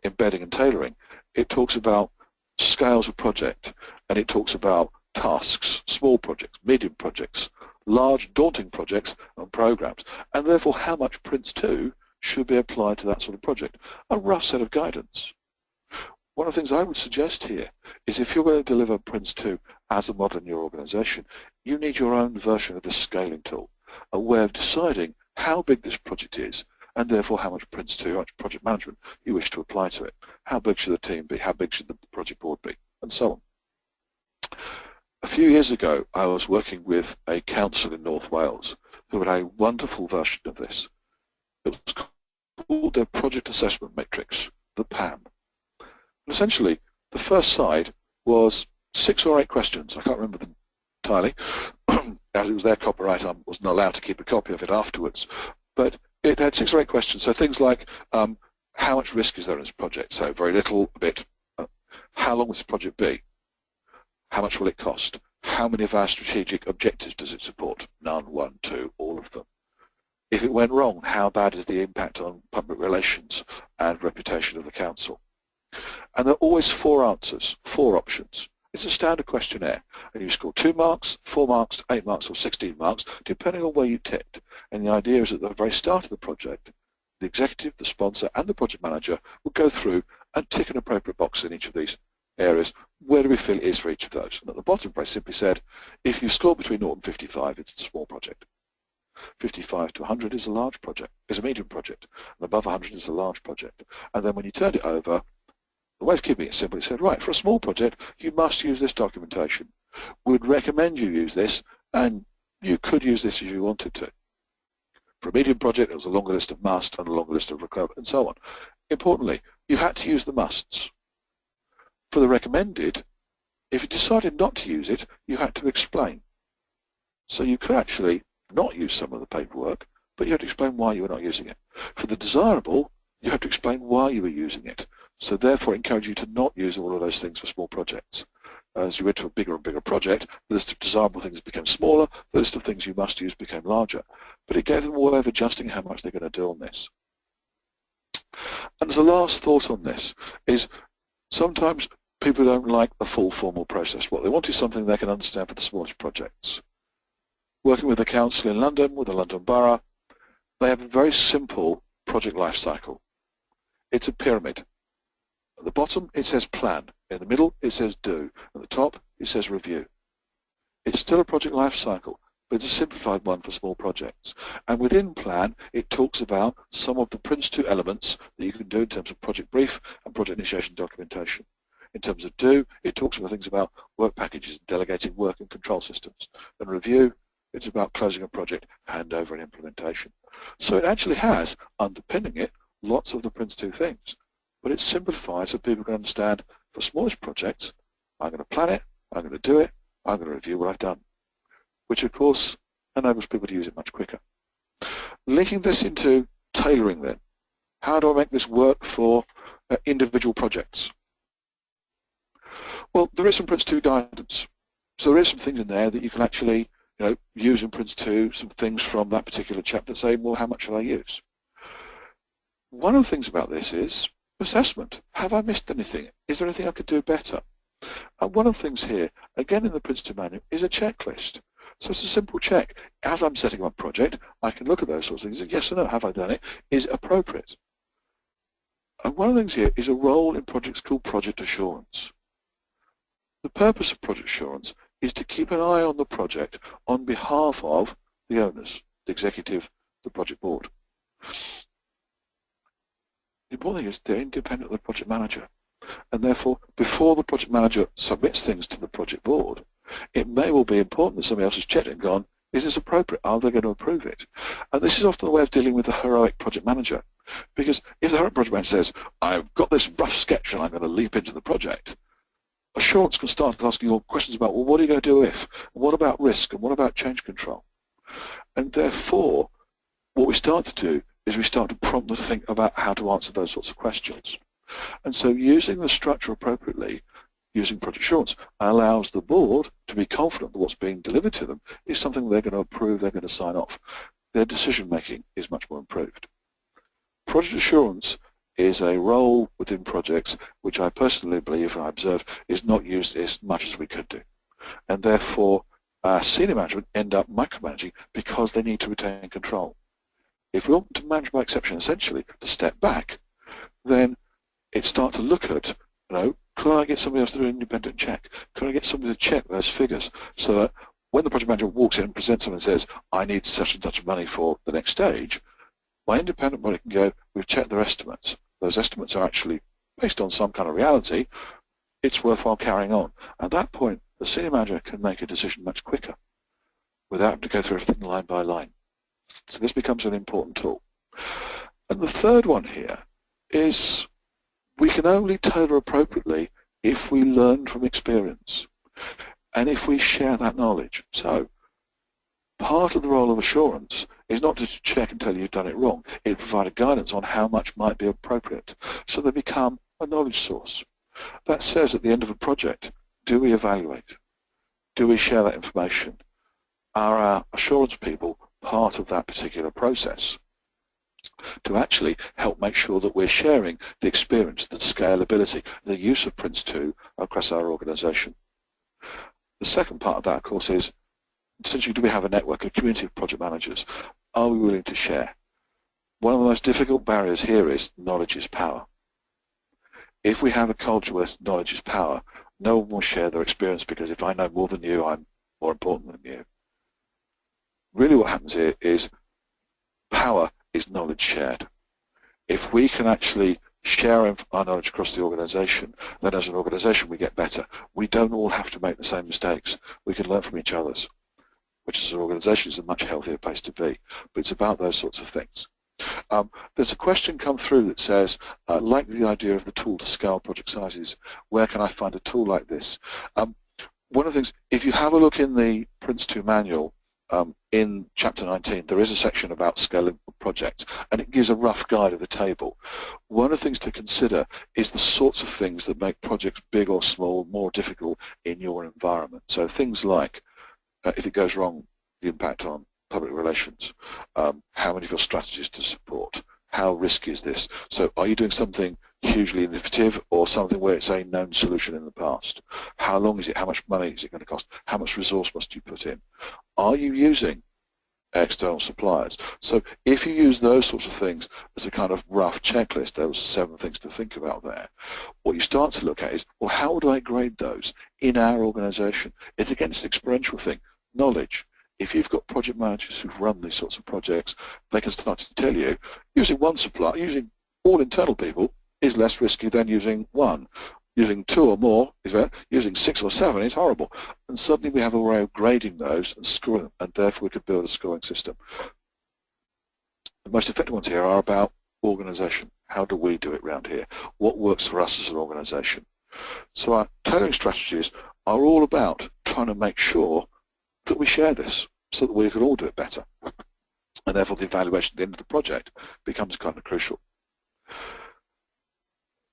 embedding and tailoring, it talks about scales of project, and it talks about tasks, small projects, medium projects, large daunting projects and programs, and therefore how much Prince2 should be applied to that sort of project. A rough set of guidance. One of the things I would suggest here is if you're going to deliver Prince2 as a model in your organization, you need your own version of this scaling tool, a way of deciding how big this project is, and therefore how much Prince2, how much project management you wish to apply to it. How big should the team be? How big should the project board be? And so on. A few years ago, I was working with a council in North Wales who had a wonderful version of this. It was called their Project Assessment Matrix, the PAM. And essentially, the first side was 6 or 8 questions. I can't remember them entirely. As it was their copyright, I wasn't allowed to keep a copy of it afterwards. But it had 6 or 8 questions. So things like, how much risk is there in this project? So very little, a bit. How long will this project be? How much will it cost? How many of our strategic objectives does it support? None, 1, 2, all of them. If it went wrong, how bad is the impact on public relations and reputation of the council? And there are always 4 answers, 4 options. It's a standard questionnaire, and you score 2 marks, 4 marks, 8 marks, or 16 marks, depending on where you ticked. And the idea is at the very start of the project, the executive, the sponsor, and the project manager will go through and tick an appropriate box in each of these areas. Where do we feel it is for each of those? And at the bottom, very simply said, if you score between 0 and 55, it's a small project. 55 to 100 is a large project, is a medium project, and above 100 is a large project. And then when you turned it over, the way of keeping it simple, it said, right, for a small project, you must use this documentation. We'd recommend you use this, and you could use this if you wanted to. For a medium project, it was a longer list of must and a longer list of requirement, and so on. Importantly, you had to use the musts. For the recommended, if you decided not to use it, you had to explain. So you could actually not use some of the paperwork, but you had to explain why you were not using it. For the desirable, you have to explain why you were using it. So therefore, encourage you to not use all of those things for small projects. As you went to a bigger and bigger project, the list of desirable things became smaller, the list of things you must use became larger. But it gave them a way of adjusting how much they're going to do on this. And as a last thought on this is sometimes people don't like the full formal process. What they want is something they can understand for the smallest projects. Working with the council in London, with the London Borough, they have a very simple project life cycle. It's a pyramid. At the bottom, it says plan. In the middle, it says do. At the top, it says review. It's still a project life cycle, but it's a simplified one for small projects. And within plan, it talks about some of the Prince2 elements that you can do in terms of project brief and project initiation documentation. In terms of do, it talks about things about work packages, delegating work and control systems. And review, it's about closing a project, handover and implementation. So it actually has, underpinning it, lots of the Prince2 things. But it's simplified so people can understand for smallest projects, I'm going to plan it, I'm going to do it, I'm going to review what I've done, which of course enables people to use it much quicker. Linking this into tailoring then, how do I make this work for individual projects? Well, there is some Prince2 guidance. So there is some things in there that you can actually use in Prince2, some things from that particular chapter saying, well, how much should I use? One of the things about this is assessment. Have I missed anything? Is there anything I could do better? And one of the things here, again in the Prince2 manual, is a checklist. So it's a simple check. As I'm setting up a project, I can look at those sorts of things and yes or no, have I done it? Is it appropriate? And one of the things here is a role in projects called project assurance. The purpose of project assurance is to keep an eye on the project on behalf of the owners, the executive, the project board. The important thing is they're independent of the project manager, and therefore before the project manager submits things to the project board, it may well be important that somebody else has checked it and gone, is this appropriate? Are they going to approve it? And this is often a way of dealing with the heroic project manager Because if the project manager says, I've got this rough sketch and I'm going to leap into the project, assurance can start asking you questions about, well, what are you going to do if? What about risk? And what about change control? And therefore, what we start to do is we start to prompt them to think about how to answer those sorts of questions. And so using the structure appropriately, using project assurance, allows the board to be confident that what's being delivered to them is something they're going to approve, they're going to sign off. Their decision making is much more improved. Project assurance is a role within projects which I personally believe and I observe is not used as much as we could do. And therefore, senior management end up micromanaging because they need to retain control. If we want to manage by exception, essentially, to step back, then it starts to look at, could I get somebody else to do an independent check? Could I get somebody to check those figures so that when the project manager walks in and presents something and says, I need such and such money for the next stage, my independent body can go, we've checked their estimates. Those estimates are actually based on some kind of reality. It's worthwhile carrying on. At that point, the senior manager can make a decision much quicker without having to go through everything line by line. So this becomes an important tool. And the third one here is we can only tailor appropriately if we learn from experience and if we share that knowledge. So part of the role of assurance is not to check and tell you you've done it wrong. It provides guidance on how much might be appropriate. So they become a knowledge source. That says at the end of a project, do we evaluate? Do we share that information? Are our assurance people part of that particular process to actually help make sure that we're sharing the experience, the scalability, the use of Prince2 across our organization? The second part of that, of course, is essentially, do we have a network, a community of project managers? Are we willing to share? One of the most difficult barriers here is knowledge is power. If we have a culture where knowledge is power, no one will share their experience because if I know more than you, I'm more important than you. Really what happens here is power is knowledge shared. If we can actually share our knowledge across the organization, then as an organization we get better. We don't all have to make the same mistakes. We can learn from each other's, which as an organization is a much healthier place to be. But it's about those sorts of things. There's a question come through that says, like the idea of the tool to scale project sizes, where can I find a tool like this? One of the things, if you have a look in the Prince2 manual, in chapter 19, there is a section about scaling projects, and it gives a rough guide of the table. One of the things to consider is the sorts of things that make projects big or small more difficult in your environment. So things like, if it goes wrong, the impact on public relations, how many of your strategies to support, how risky is this? So are you doing something hugely innovative or something where it's a known solution in the past? How long is it? How much money is it going to cost? How much resource must you put in? Are you using external suppliers? So if you use those sorts of things as a kind of rough checklist, those 7 things to think about there, what you start to look at is, well, how do I grade those in our organization? It's again, it's an experiential thing. Knowledge. If you've got project managers who've run these sorts of projects, they can start to tell you, using one supplier, using all internal people is less risky than using one. Using 2 or more is better. Using 6 or 7 is horrible. And suddenly we have a way of grading those and scoring them, and therefore we could build a scoring system. The most effective ones here are about organization. How do we do it around here? What works for us as an organization? So our tailoring strategies are all about trying to make sure that we share this so that we can all do it better. And therefore the evaluation at the end of the project becomes kind of crucial.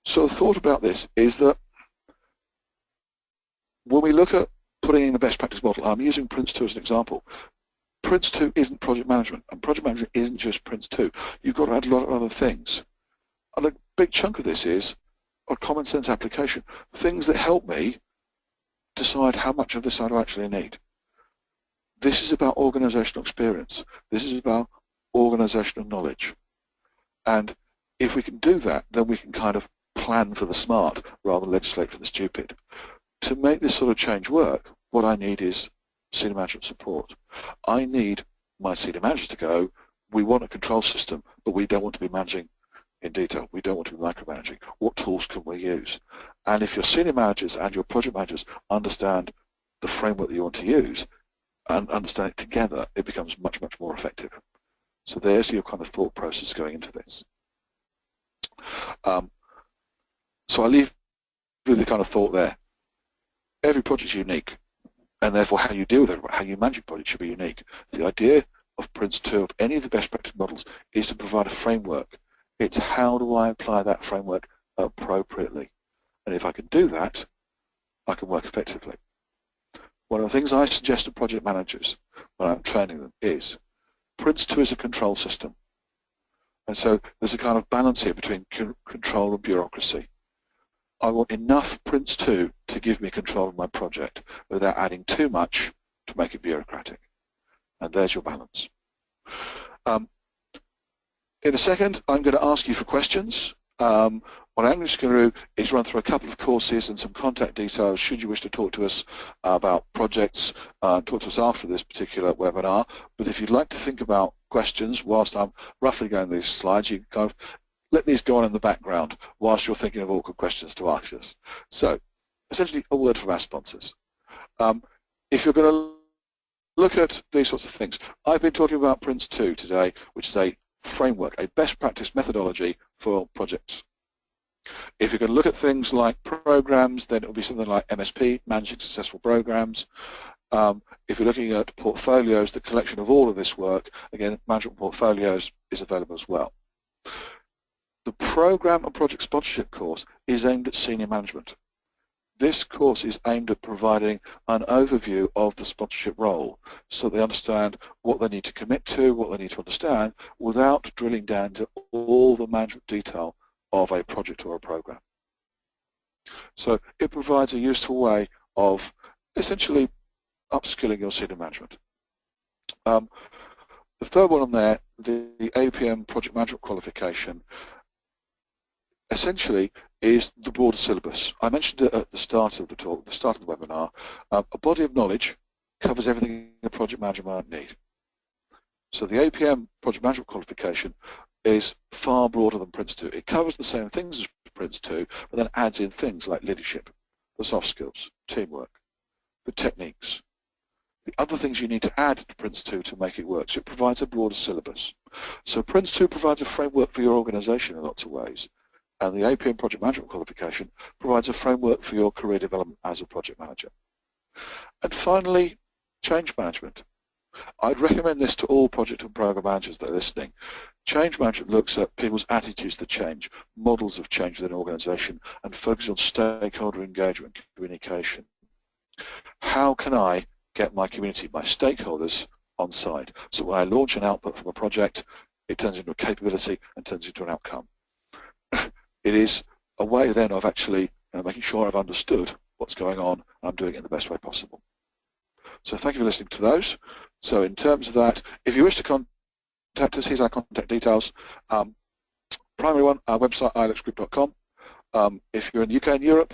So the thought about this is that when we look at putting in the best practice model, I'm using Prince2 as an example. Prince2 isn't project management, and project management isn't just Prince2. You've got to add a lot of other things. And a big chunk of this is a common sense application, things that help me decide how much of this I actually need. This is about organizational experience. This is about organizational knowledge. And if we can do that, then we can kind of plan for the smart rather than legislate for the stupid. To make this sort of change work, what I need is senior management support. I need my senior managers to go, we want a control system, but we don't want to be managing in detail. We don't want to be micromanaging. What tools can we use? And if your senior managers and your project managers understand the framework that you want to use and understand it together, it becomes much, much more effective. So there's your kind of thought process going into this. So I leave you with the kind of thought there. Every project is unique, and therefore how you deal with it, how you manage a project should be unique. The idea of Prince2, of any of the best practice models, is to provide a framework. It's how do I apply that framework appropriately. And if I can do that, I can work effectively. One of the things I suggest to project managers when I'm training them is Prince2 is a control system. And so there's a kind of balance here between control and bureaucracy. I want enough Prince2 to give me control of my project without adding too much to make it bureaucratic. And there's your balance. In a second, I'm going to ask you for questions. What I'm just going to do is run through a couple of courses and some contact details should you wish to talk to us about projects, talk to us after this particular webinar. But if you'd like to think about questions whilst I'm roughly going these slides, you can kind of let these go on in the background whilst you're thinking of awkward questions to ask us. So, essentially, a word from our sponsors. If you're going to look at these sorts of things, I've been talking about Prince2 today, which is a framework, a best practice methodology for projects. If you're going to look at things like programs, then it will be something like MSP, Managing Successful Programs. If you're looking at portfolios, the collection of all of this work, again, Management Portfolios is available as well. The Program and Project Sponsorship course is aimed at senior management. This course is aimed at providing an overview of the sponsorship role so they understand what they need to commit to, what they need to understand, without drilling down to all the management detail of a project or a program. So it provides a useful way of essentially upskilling your senior management. The third one on there, the APM Project Management Qualification, essentially is the broader syllabus. I mentioned it at the start of the talk, the start of the webinar. A body of knowledge covers everything a project manager might need. So the APM Project Management Qualification is far broader than Prince2. It covers the same things as Prince2, but then adds in things like leadership, the soft skills, teamwork, the techniques, the other things you need to add to Prince2 to make it work. So it provides a broader syllabus. So Prince2 provides a framework for your organization in lots of ways, and the APM Project Management Qualification provides a framework for your career development as a project manager. And finally, change management. I'd recommend this to all project and program managers that are listening. Change management looks at people's attitudes to change, models of change within an organization, and focuses on stakeholder engagement and communication. How can I get my community, my stakeholders, on side? So when I launch an output from a project, it turns into a capability and turns into an outcome. It is a way then of actually making sure I've understood what's going on and I'm doing it in the best way possible. So thank you for listening to those. So in terms of that, if you wish to contact us, here's our contact details. Primary one, our website, ilexgroup.com. If you're in the UK and Europe,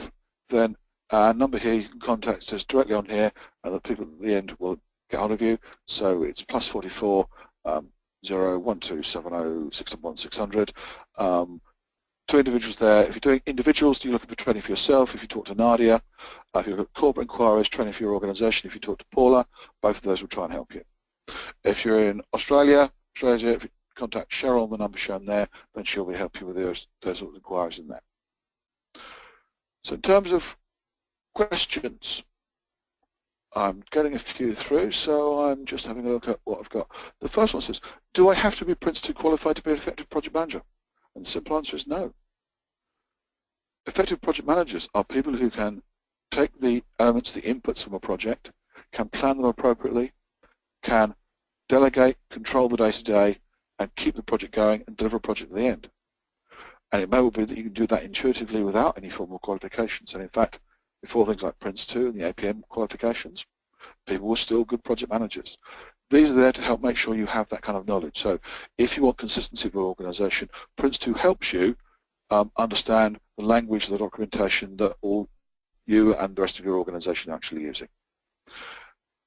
then our number here, you can contact us directly on here, and the people at the end will get hold of you. So it's +44 01270 611 600. Two individuals there. If you're doing individuals, you're looking for training for yourself. If you talk to Nadia, if you look at corporate inquiries, training for your organisation, if you talk to Paula, both of those will try and help you. If you're in Australia, if you contact Cheryl on the number shown there, then she'll be help you with those sorts of inquiries in there. So in terms of questions, I'm getting a few through, so I'm just having a look at what I've got. The first one says, do I have to be Prince2 qualified to be an effective project manager? And the simple answer is no. Effective project managers are people who can take the elements, the inputs from a project, can plan them appropriately, can delegate, control the day-to-day, and keep the project going and deliver a project at the end. And it may well be that you can do that intuitively without any formal qualifications. And in fact, before things like Prince2 and the APM qualifications, people were still good project managers. These are there to help make sure you have that kind of knowledge. So if you want consistency of your organization, Prince2 helps you understand the language, the documentation that all you and the rest of your organization are actually using.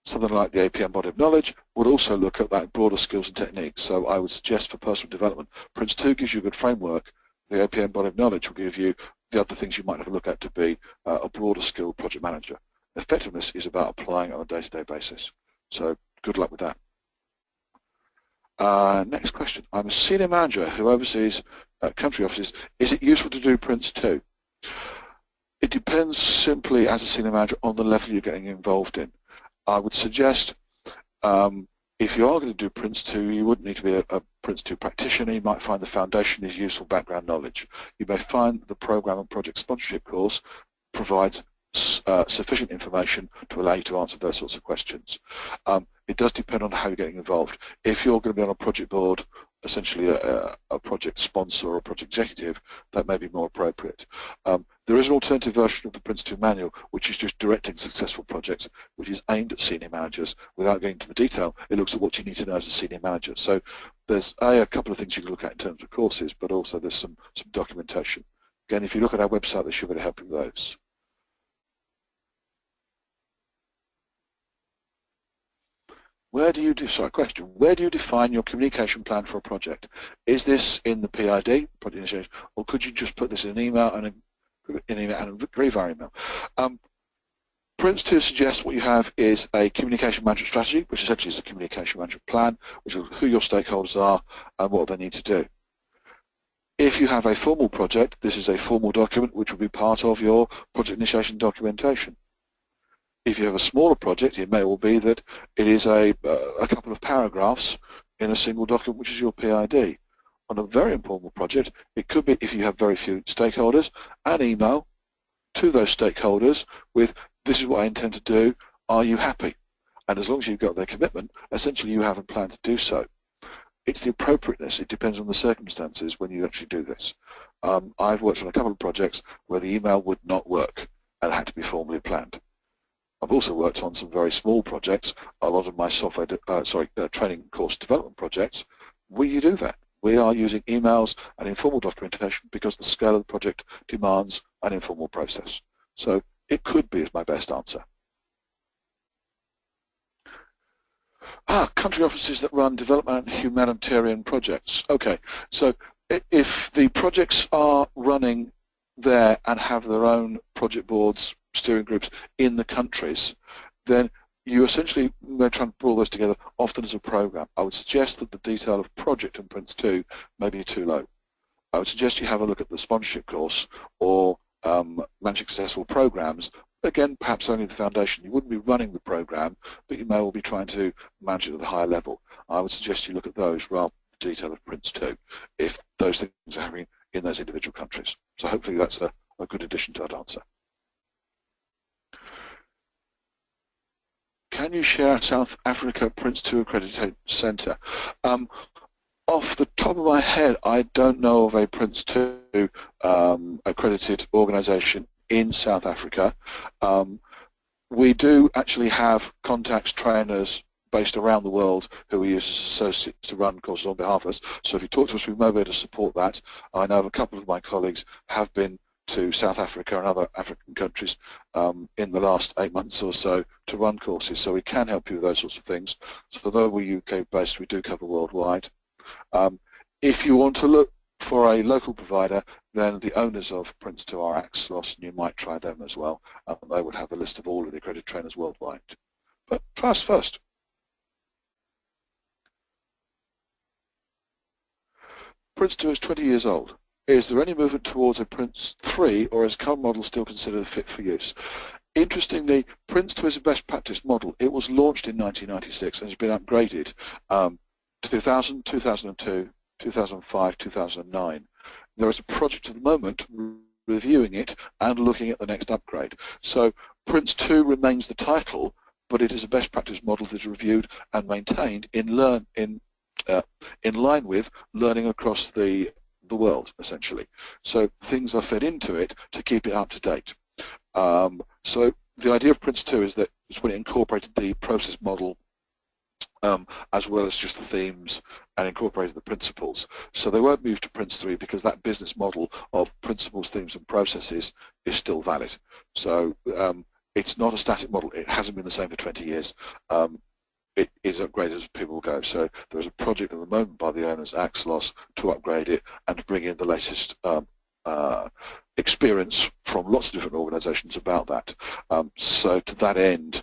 Something like the APM body of knowledge would also look at that broader skills and techniques. So I would suggest for personal development, Prince2 gives you a good framework. The APM body of knowledge will give you the other things you might have a look at to be a broader skilled project manager. Effectiveness is about applying on a day-to-day basis. So good luck with that. Next question. I'm a senior manager who oversees country offices, is it useful to do Prince2? It depends simply, as a senior manager, on the level you're getting involved in. I would suggest if you are going to do Prince2, you wouldn't need to be a Prince2 practitioner. You might find the foundation is useful background knowledge. You may find the program and project sponsorship course provides sufficient information to allow you to answer those sorts of questions. It does depend on how you're getting involved. If you're going to be on a project board, essentially a project sponsor or a project executive, that may be more appropriate. There is an alternative version of the Prince2 manual, which is just directing successful projects, which is aimed at senior managers. Without going into the detail, it looks at what you need to know as a senior manager. So there's a couple of things you can look at in terms of courses, but also there's some documentation. Again, if you look at our website, they should be able to help you with those. Where do you define your communication plan for a project? Is this in the PID, project initiation, or could you just put this in an email and agree via email? Prince2 suggests what you have is a communication management strategy, which essentially is a communication management plan, which is who your stakeholders are and what they need to do. If you have a formal project, this is a formal document which will be part of your project initiation documentation. If you have a smaller project, it may well be that it is a couple of paragraphs in a single document, which is your PID. On a very informal project, it could be, if you have very few stakeholders, an email to those stakeholders with, this is what I intend to do, are you happy? And as long as you've got their commitment, essentially you have a plan to do so. It's the appropriateness, it depends on the circumstances when you actually do this. I've worked on a couple of projects where the email would not work and had to be formally planned. I've also worked on some very small projects. A lot of my training course development projects, we do that. We are using emails and informal documentation because the scale of the project demands an informal process. So it could be my best answer. Country offices that run development and humanitarian projects. Okay, so if the projects are running there and have their own project boards, steering groups in the countries, then you essentially may try and pull those together often as a program. I would suggest that the detail of project and Prince2 may be too low. I would suggest you have a look at the sponsorship course or managing successful programs. Again, perhaps only the foundation. You wouldn't be running the program, but you may well be trying to manage it at a higher level. I would suggest you look at those rather than the detail of Prince2 if those things are happening in those individual countries. So hopefully that's a good addition to that answer. Can you share South Africa Prince2 Accreditation Centre? Off the top of my head, I don't know of a Prince2 accredited organisation in South Africa. We do actually have contacts, trainers based around the world who we use as associates to run courses on behalf of us. So if you talk to us, we may be able to support that. I know a couple of my colleagues have been to South Africa and other African countries in the last 8 months or so to run courses, so we can help you with those sorts of things. So although we're UK based, we do cover worldwide. If you want to look for a local provider, then the owners of Prince2 are Axelos, and you might try them as well. They would have a list of all of the accredited trainers worldwide. But try us first. Prince2 is 20 years old. Is there any movement towards a Prince3, or is current model still considered fit for use? Interestingly, Prince2 is a best practice model. It was launched in 1996 and has been upgraded 2000, 2002, 2005, 2009. There is a project at the moment reviewing it and looking at the next upgrade. So Prince2 remains the title, but it is a best practice model that is reviewed and maintained in line with learning across the world, essentially. So things are fed into it to keep it up to date. So the idea of Prince2 is that it's when it incorporated the process model as well as just the themes and incorporated the principles. So they won't move to Prince3 because that business model of principles, themes and processes is still valid. So it's not a static model. It hasn't been the same for 20 years. It is upgraded as people go. So there's a project at the moment by the owners, Axelos, to upgrade it and to bring in the latest experience from lots of different organisations about that. So to that end,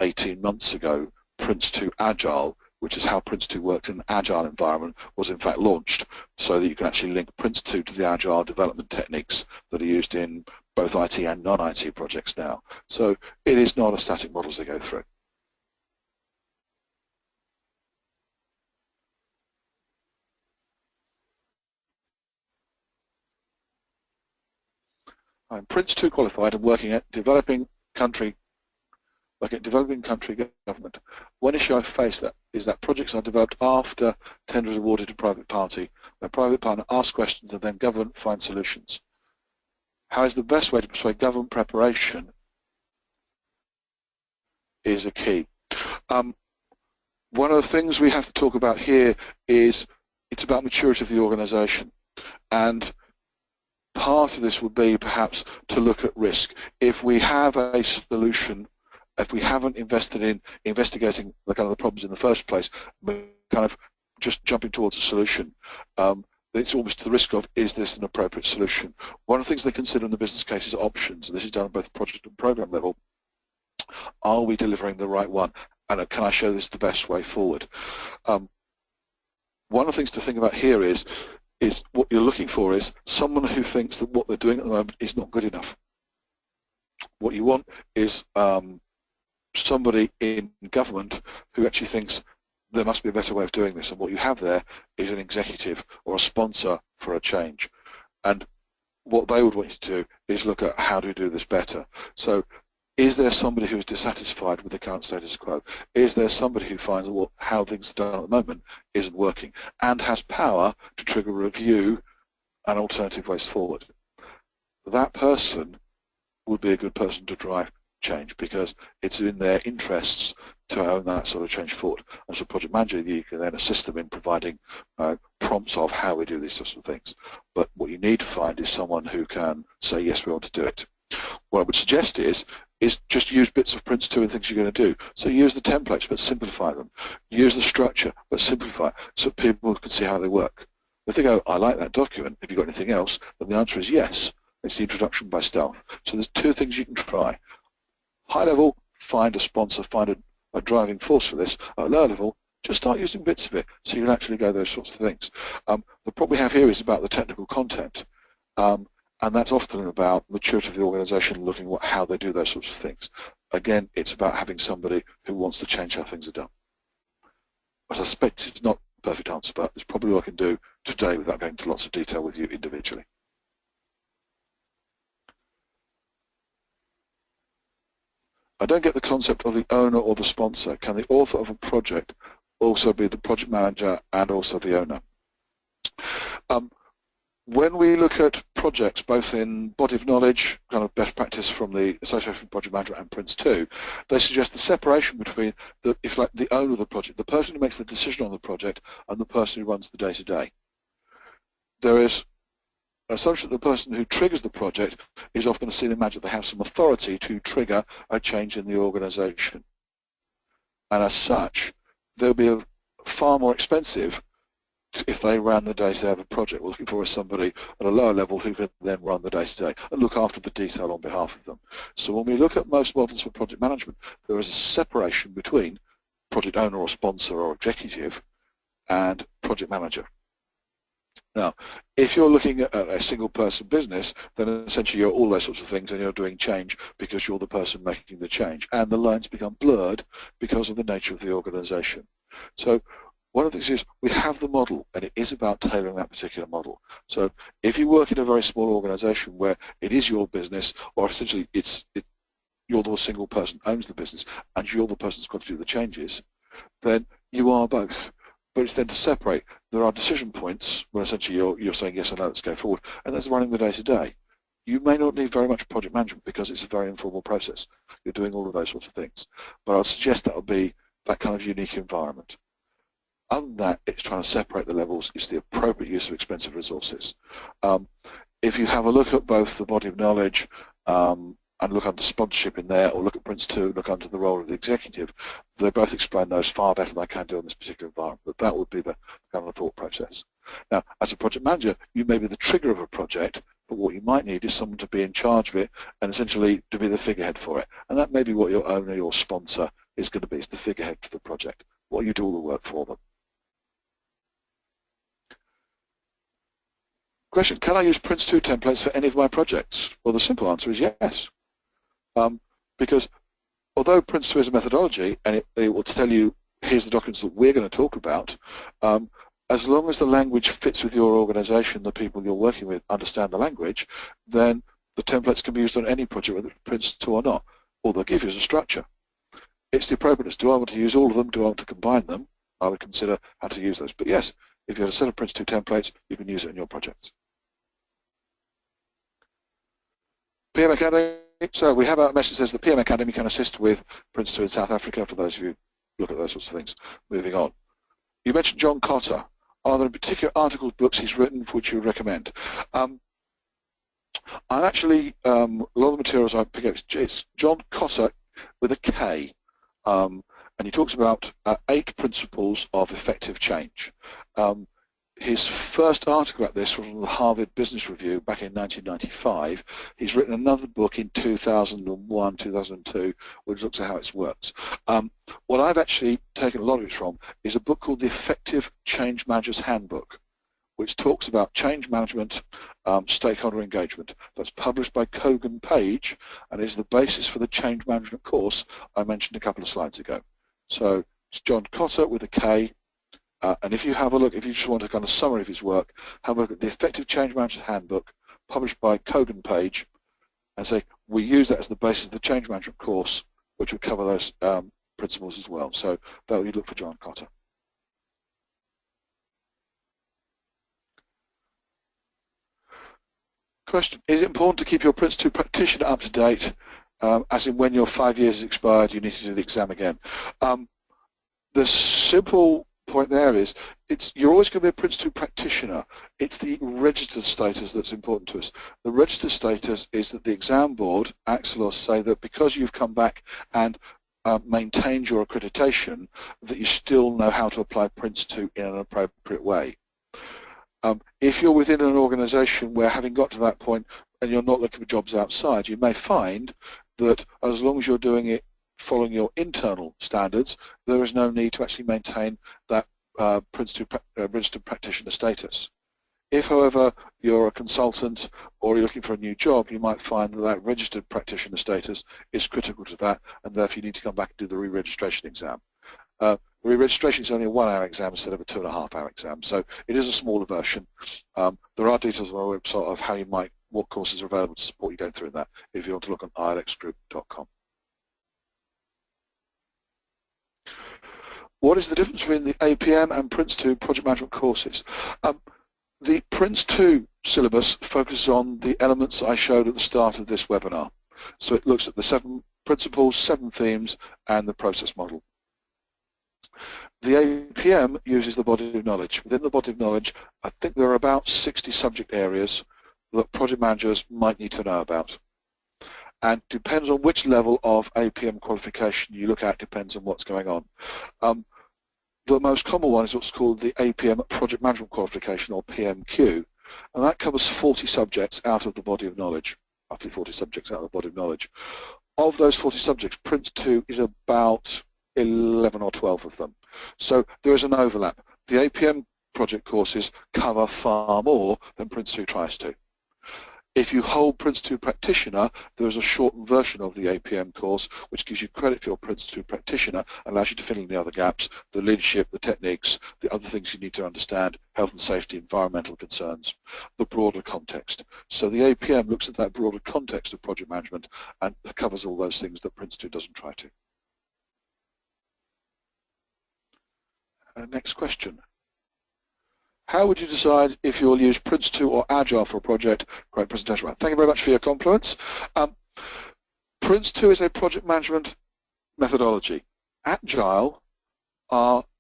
18 months ago, Prince2 Agile which is how Prince2 works in an agile environment, was in fact launched so that you can actually link Prince2 to the agile development techniques that are used in both IT and non-IT projects now. So it is not a static model as they go through. I'm Prince2 qualified and working at developing country government. One issue I face is that projects are developed after tender is awarded to private party, where private partner asks questions and then government finds solutions. How is the best way to persuade government preparation is a key. One of the things we have to talk about here is it's about maturity of the organisation, and part of this would be perhaps to look at risk. If we have a solution, if we haven't invested in investigating the kind of the problems in the first place, we're kind of just jumping towards a solution, it's almost to the risk of, is this an appropriate solution? One of the things they consider in the business case is options, and this is done at both project and program level. Are we delivering the right one? And can I show this the best way forward? One of the things to think about here is what you're looking for is someone who thinks that what they're doing at the moment is not good enough. What you want is somebody in government who actually thinks there must be a better way of doing this, and what you have there is an executive or a sponsor for a change. And what they would want you to do is look at how do we do this better. So is there somebody who is dissatisfied with the current status quo? Is there somebody who finds that how things are done at the moment isn't working and has power to trigger review and alternative ways forward? That person would be a good person to drive change because it's in their interests to own that sort of change forward. And so project manager, you can then assist them in providing prompts of how we do these sorts of things. But what you need to find is someone who can say, yes, we want to do it. What I would suggest is just use bits of Prince2 and things you're going to do. So use the templates, but simplify them. Use the structure, but simplify it so people can see how they work. If they go, I like that document, have you got anything else? Then the answer is yes. It's the introduction by stealth. So there's two things you can try. High level, find a sponsor, find a driving force for this. At low level, just start using bits of it so you can actually go those sorts of things. The problem we have here is about the technical content. And that's often about maturity of the organisation, looking at how they do those sorts of things. Again, it's about having somebody who wants to change how things are done. I suspect it's not a perfect answer, but it's probably what I can do today without going into lots of detail with you individually. I don't get the concept of the owner or the sponsor. Can the author of a project also be the project manager and also the owner? When we look at projects, both in body of knowledge, kind of best practice from the Association of Project Management and Prince2, they suggest the separation between the owner of the project, the person who makes the decision on the project, and the person who runs the day-to-day. There is an assumption that the person who triggers the project is often seen in manager. They have some authority to trigger a change in the organisation. And as such, they'll be far more expensive if they ran the day-to-day of a project. We're looking for somebody at a lower level who can then run the day-to-day and look after the detail on behalf of them. So when we look at most models for project management, there is a separation between project owner or sponsor or executive and project manager. Now, if you're looking at a single-person business, then essentially you're all those sorts of things and you're doing change because you're the person making the change, and the lines become blurred because of the nature of the organisation. So one of the things is we have the model, and it is about tailoring that particular model. So if you work in a very small organisation where it is your business, or essentially you're the single person who owns the business, and you're the person who's got to do the changes, then you are both. But it's then to separate. There are decision points where essentially you're saying, yes or no, let's go forward, and there's running the day-to-day. You may not need very much project management because it's a very informal process. You're doing all of those sorts of things. But I'd suggest that would be that kind of unique environment. Other than that, it's trying to separate the levels. It's the appropriate use of expensive resources. If you have a look at both the body of knowledge and look under sponsorship in there, or look at Prince2, look under the role of the executive, they both explain those far better than I can do in this particular environment. But that would be the kind of thought process. Now, as a project manager, you may be the trigger of a project, but what you might need is someone to be in charge of it and essentially to be the figurehead for it. And that may be what your owner, your sponsor, is going to be. It's the figurehead for the project. while you do all the work for them. Question, can I use Prince2 templates for any of my projects? Well, the simple answer is yes. Because although Prince2 is a methodology and it will tell you, here's the documents that we're going to talk about, as long as the language fits with your organization, the people you're working with understand the language, then the templates can be used on any project, whether it's Prince2 or not. All they'll give you is a structure. It's the appropriateness. Do I want to use all of them? Do I want to combine them? I would consider how to use those. But yes, if you have a set of Prince2 templates, you can use it in your projects. PM Academy. So we have a message that says the PM Academy can assist with Prince2 in South Africa, for those of you who look at those sorts of things. Moving on. You mentioned John Cotter. Are there particular articles, books he's written which you recommend? I'm actually, a lot of the materials I pick up, it's John Cotter with a K, and he talks about 8 principles of effective change. His first article about this was from the Harvard Business Review back in 1995. He's written another book in 2001, 2002, which looks at how it works. What I've actually taken a lot of it from is a book called The Effective Change Manager's Handbook, which talks about change management, stakeholder engagement. That's published by Kogan Page and is the basis for the change management course I mentioned a couple of slides ago. So it's John Cotter with a K. And if you have a look, if you just want a kind of summary of his work, have a look at the Effective Change Manager's Handbook, published by Kogan Page, and say, we use that as the basis of the change management course, which will cover those principles as well. So that you look for John Cotter. Question, is it important to keep your Prince2 practitioner up to date, as in when your 5 years is expired, you need to do the exam again? The simple point there is, you're always going to be a Prince2 practitioner. It's the registered status that's important to us. The registered status is that the exam board, AXELOS, say that because you've come back and maintained your accreditation, that you still know how to apply Prince2 in an appropriate way. If you're within an organization where, having got to that point and you're not looking for jobs outside, you may find that as long as you're doing it following your internal standards, there is no need to actually maintain that Prince2 registered practitioner status. If, however, you're a consultant or you're looking for a new job, you might find that that registered practitioner status is critical to that, and therefore you need to come back and do the re-registration exam. Re-registration is only a 1-hour exam instead of a 2.5-hour exam, so it is a smaller version. There are details on our website of how you might, what courses are available to support you going through that, if you want to look on ilexgroup.com. What is the difference between the APM and Prince2 project management courses? The Prince2 syllabus focuses on the elements I showed at the start of this webinar. So it looks at the 7 principles, 7 themes, and the process model. The APM uses the body of knowledge. Within the body of knowledge, I think there are about 60 subject areas that project managers might need to know about. And depends on which level of APM qualification you look at, depends on what's going on. The most common one is what's called the APM Project Management Qualification, or PMQ, and that covers 40 subjects out of the body of knowledge, roughly 40 subjects out of the body of knowledge. Of those 40 subjects, Prince2 is about 11 or 12 of them. So there is an overlap. The APM project courses cover far more than Prince2 tries to. If you hold Prince2 practitioner, there is a shortened version of the APM course which gives you credit for your Prince2 practitioner and allows you to fill in the other gaps, the leadership, the techniques, the other things you need to understand, health and safety, environmental concerns, the broader context. So the APM looks at that broader context of project management and covers all those things that Prince2 doesn't try to. Next question. How would you decide if you will use Prince2 or Agile for a project? Great presentation. Thank you very much for your compliments. Prince2 is a project management methodology. Agile,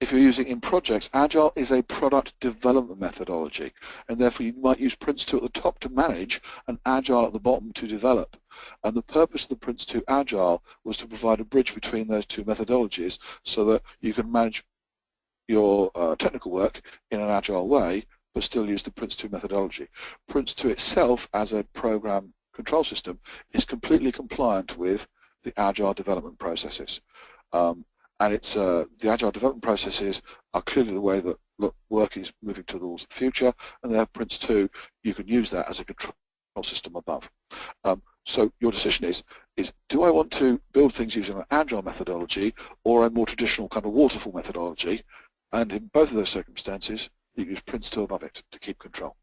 if you're using in projects, Agile is a product development methodology, and therefore you might use Prince2 at the top to manage and Agile at the bottom to develop. And the purpose of the Prince2 Agile was to provide a bridge between those two methodologies so that you can manage your technical work in an agile way, but still use the Prince2 methodology. Prince2 itself, as a program control system, is completely compliant with the agile development processes. and it's the agile development processes are clearly the way that work is moving towards the future, and then Prince2, you can use that as a control system above. So your decision is do I want to build things using an agile methodology or a more traditional kind of waterfall methodology? And in both of those circumstances, you use Prince2 above it to keep control.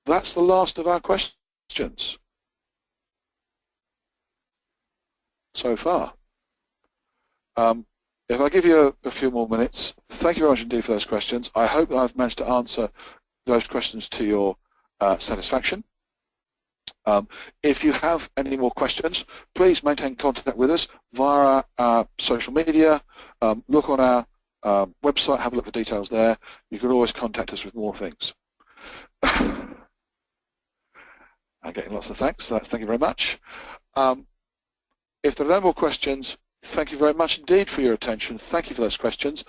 That's the last of our questions so far. If I give you a few more minutes, thank you very much indeed for those questions. I hope that I've managed to answer those questions to your satisfaction. If you have any more questions, please maintain contact with us via our social media. Look on our website, have a look at the details there. You can always contact us with more things. I'm getting lots of thanks, so thank you very much. If there are no more questions, thank you very much indeed for your attention. Thank you for those questions.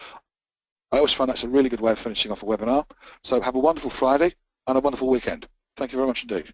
I always find that's a really good way of finishing off a webinar. So have a wonderful Friday and a wonderful weekend. Thank you very much indeed.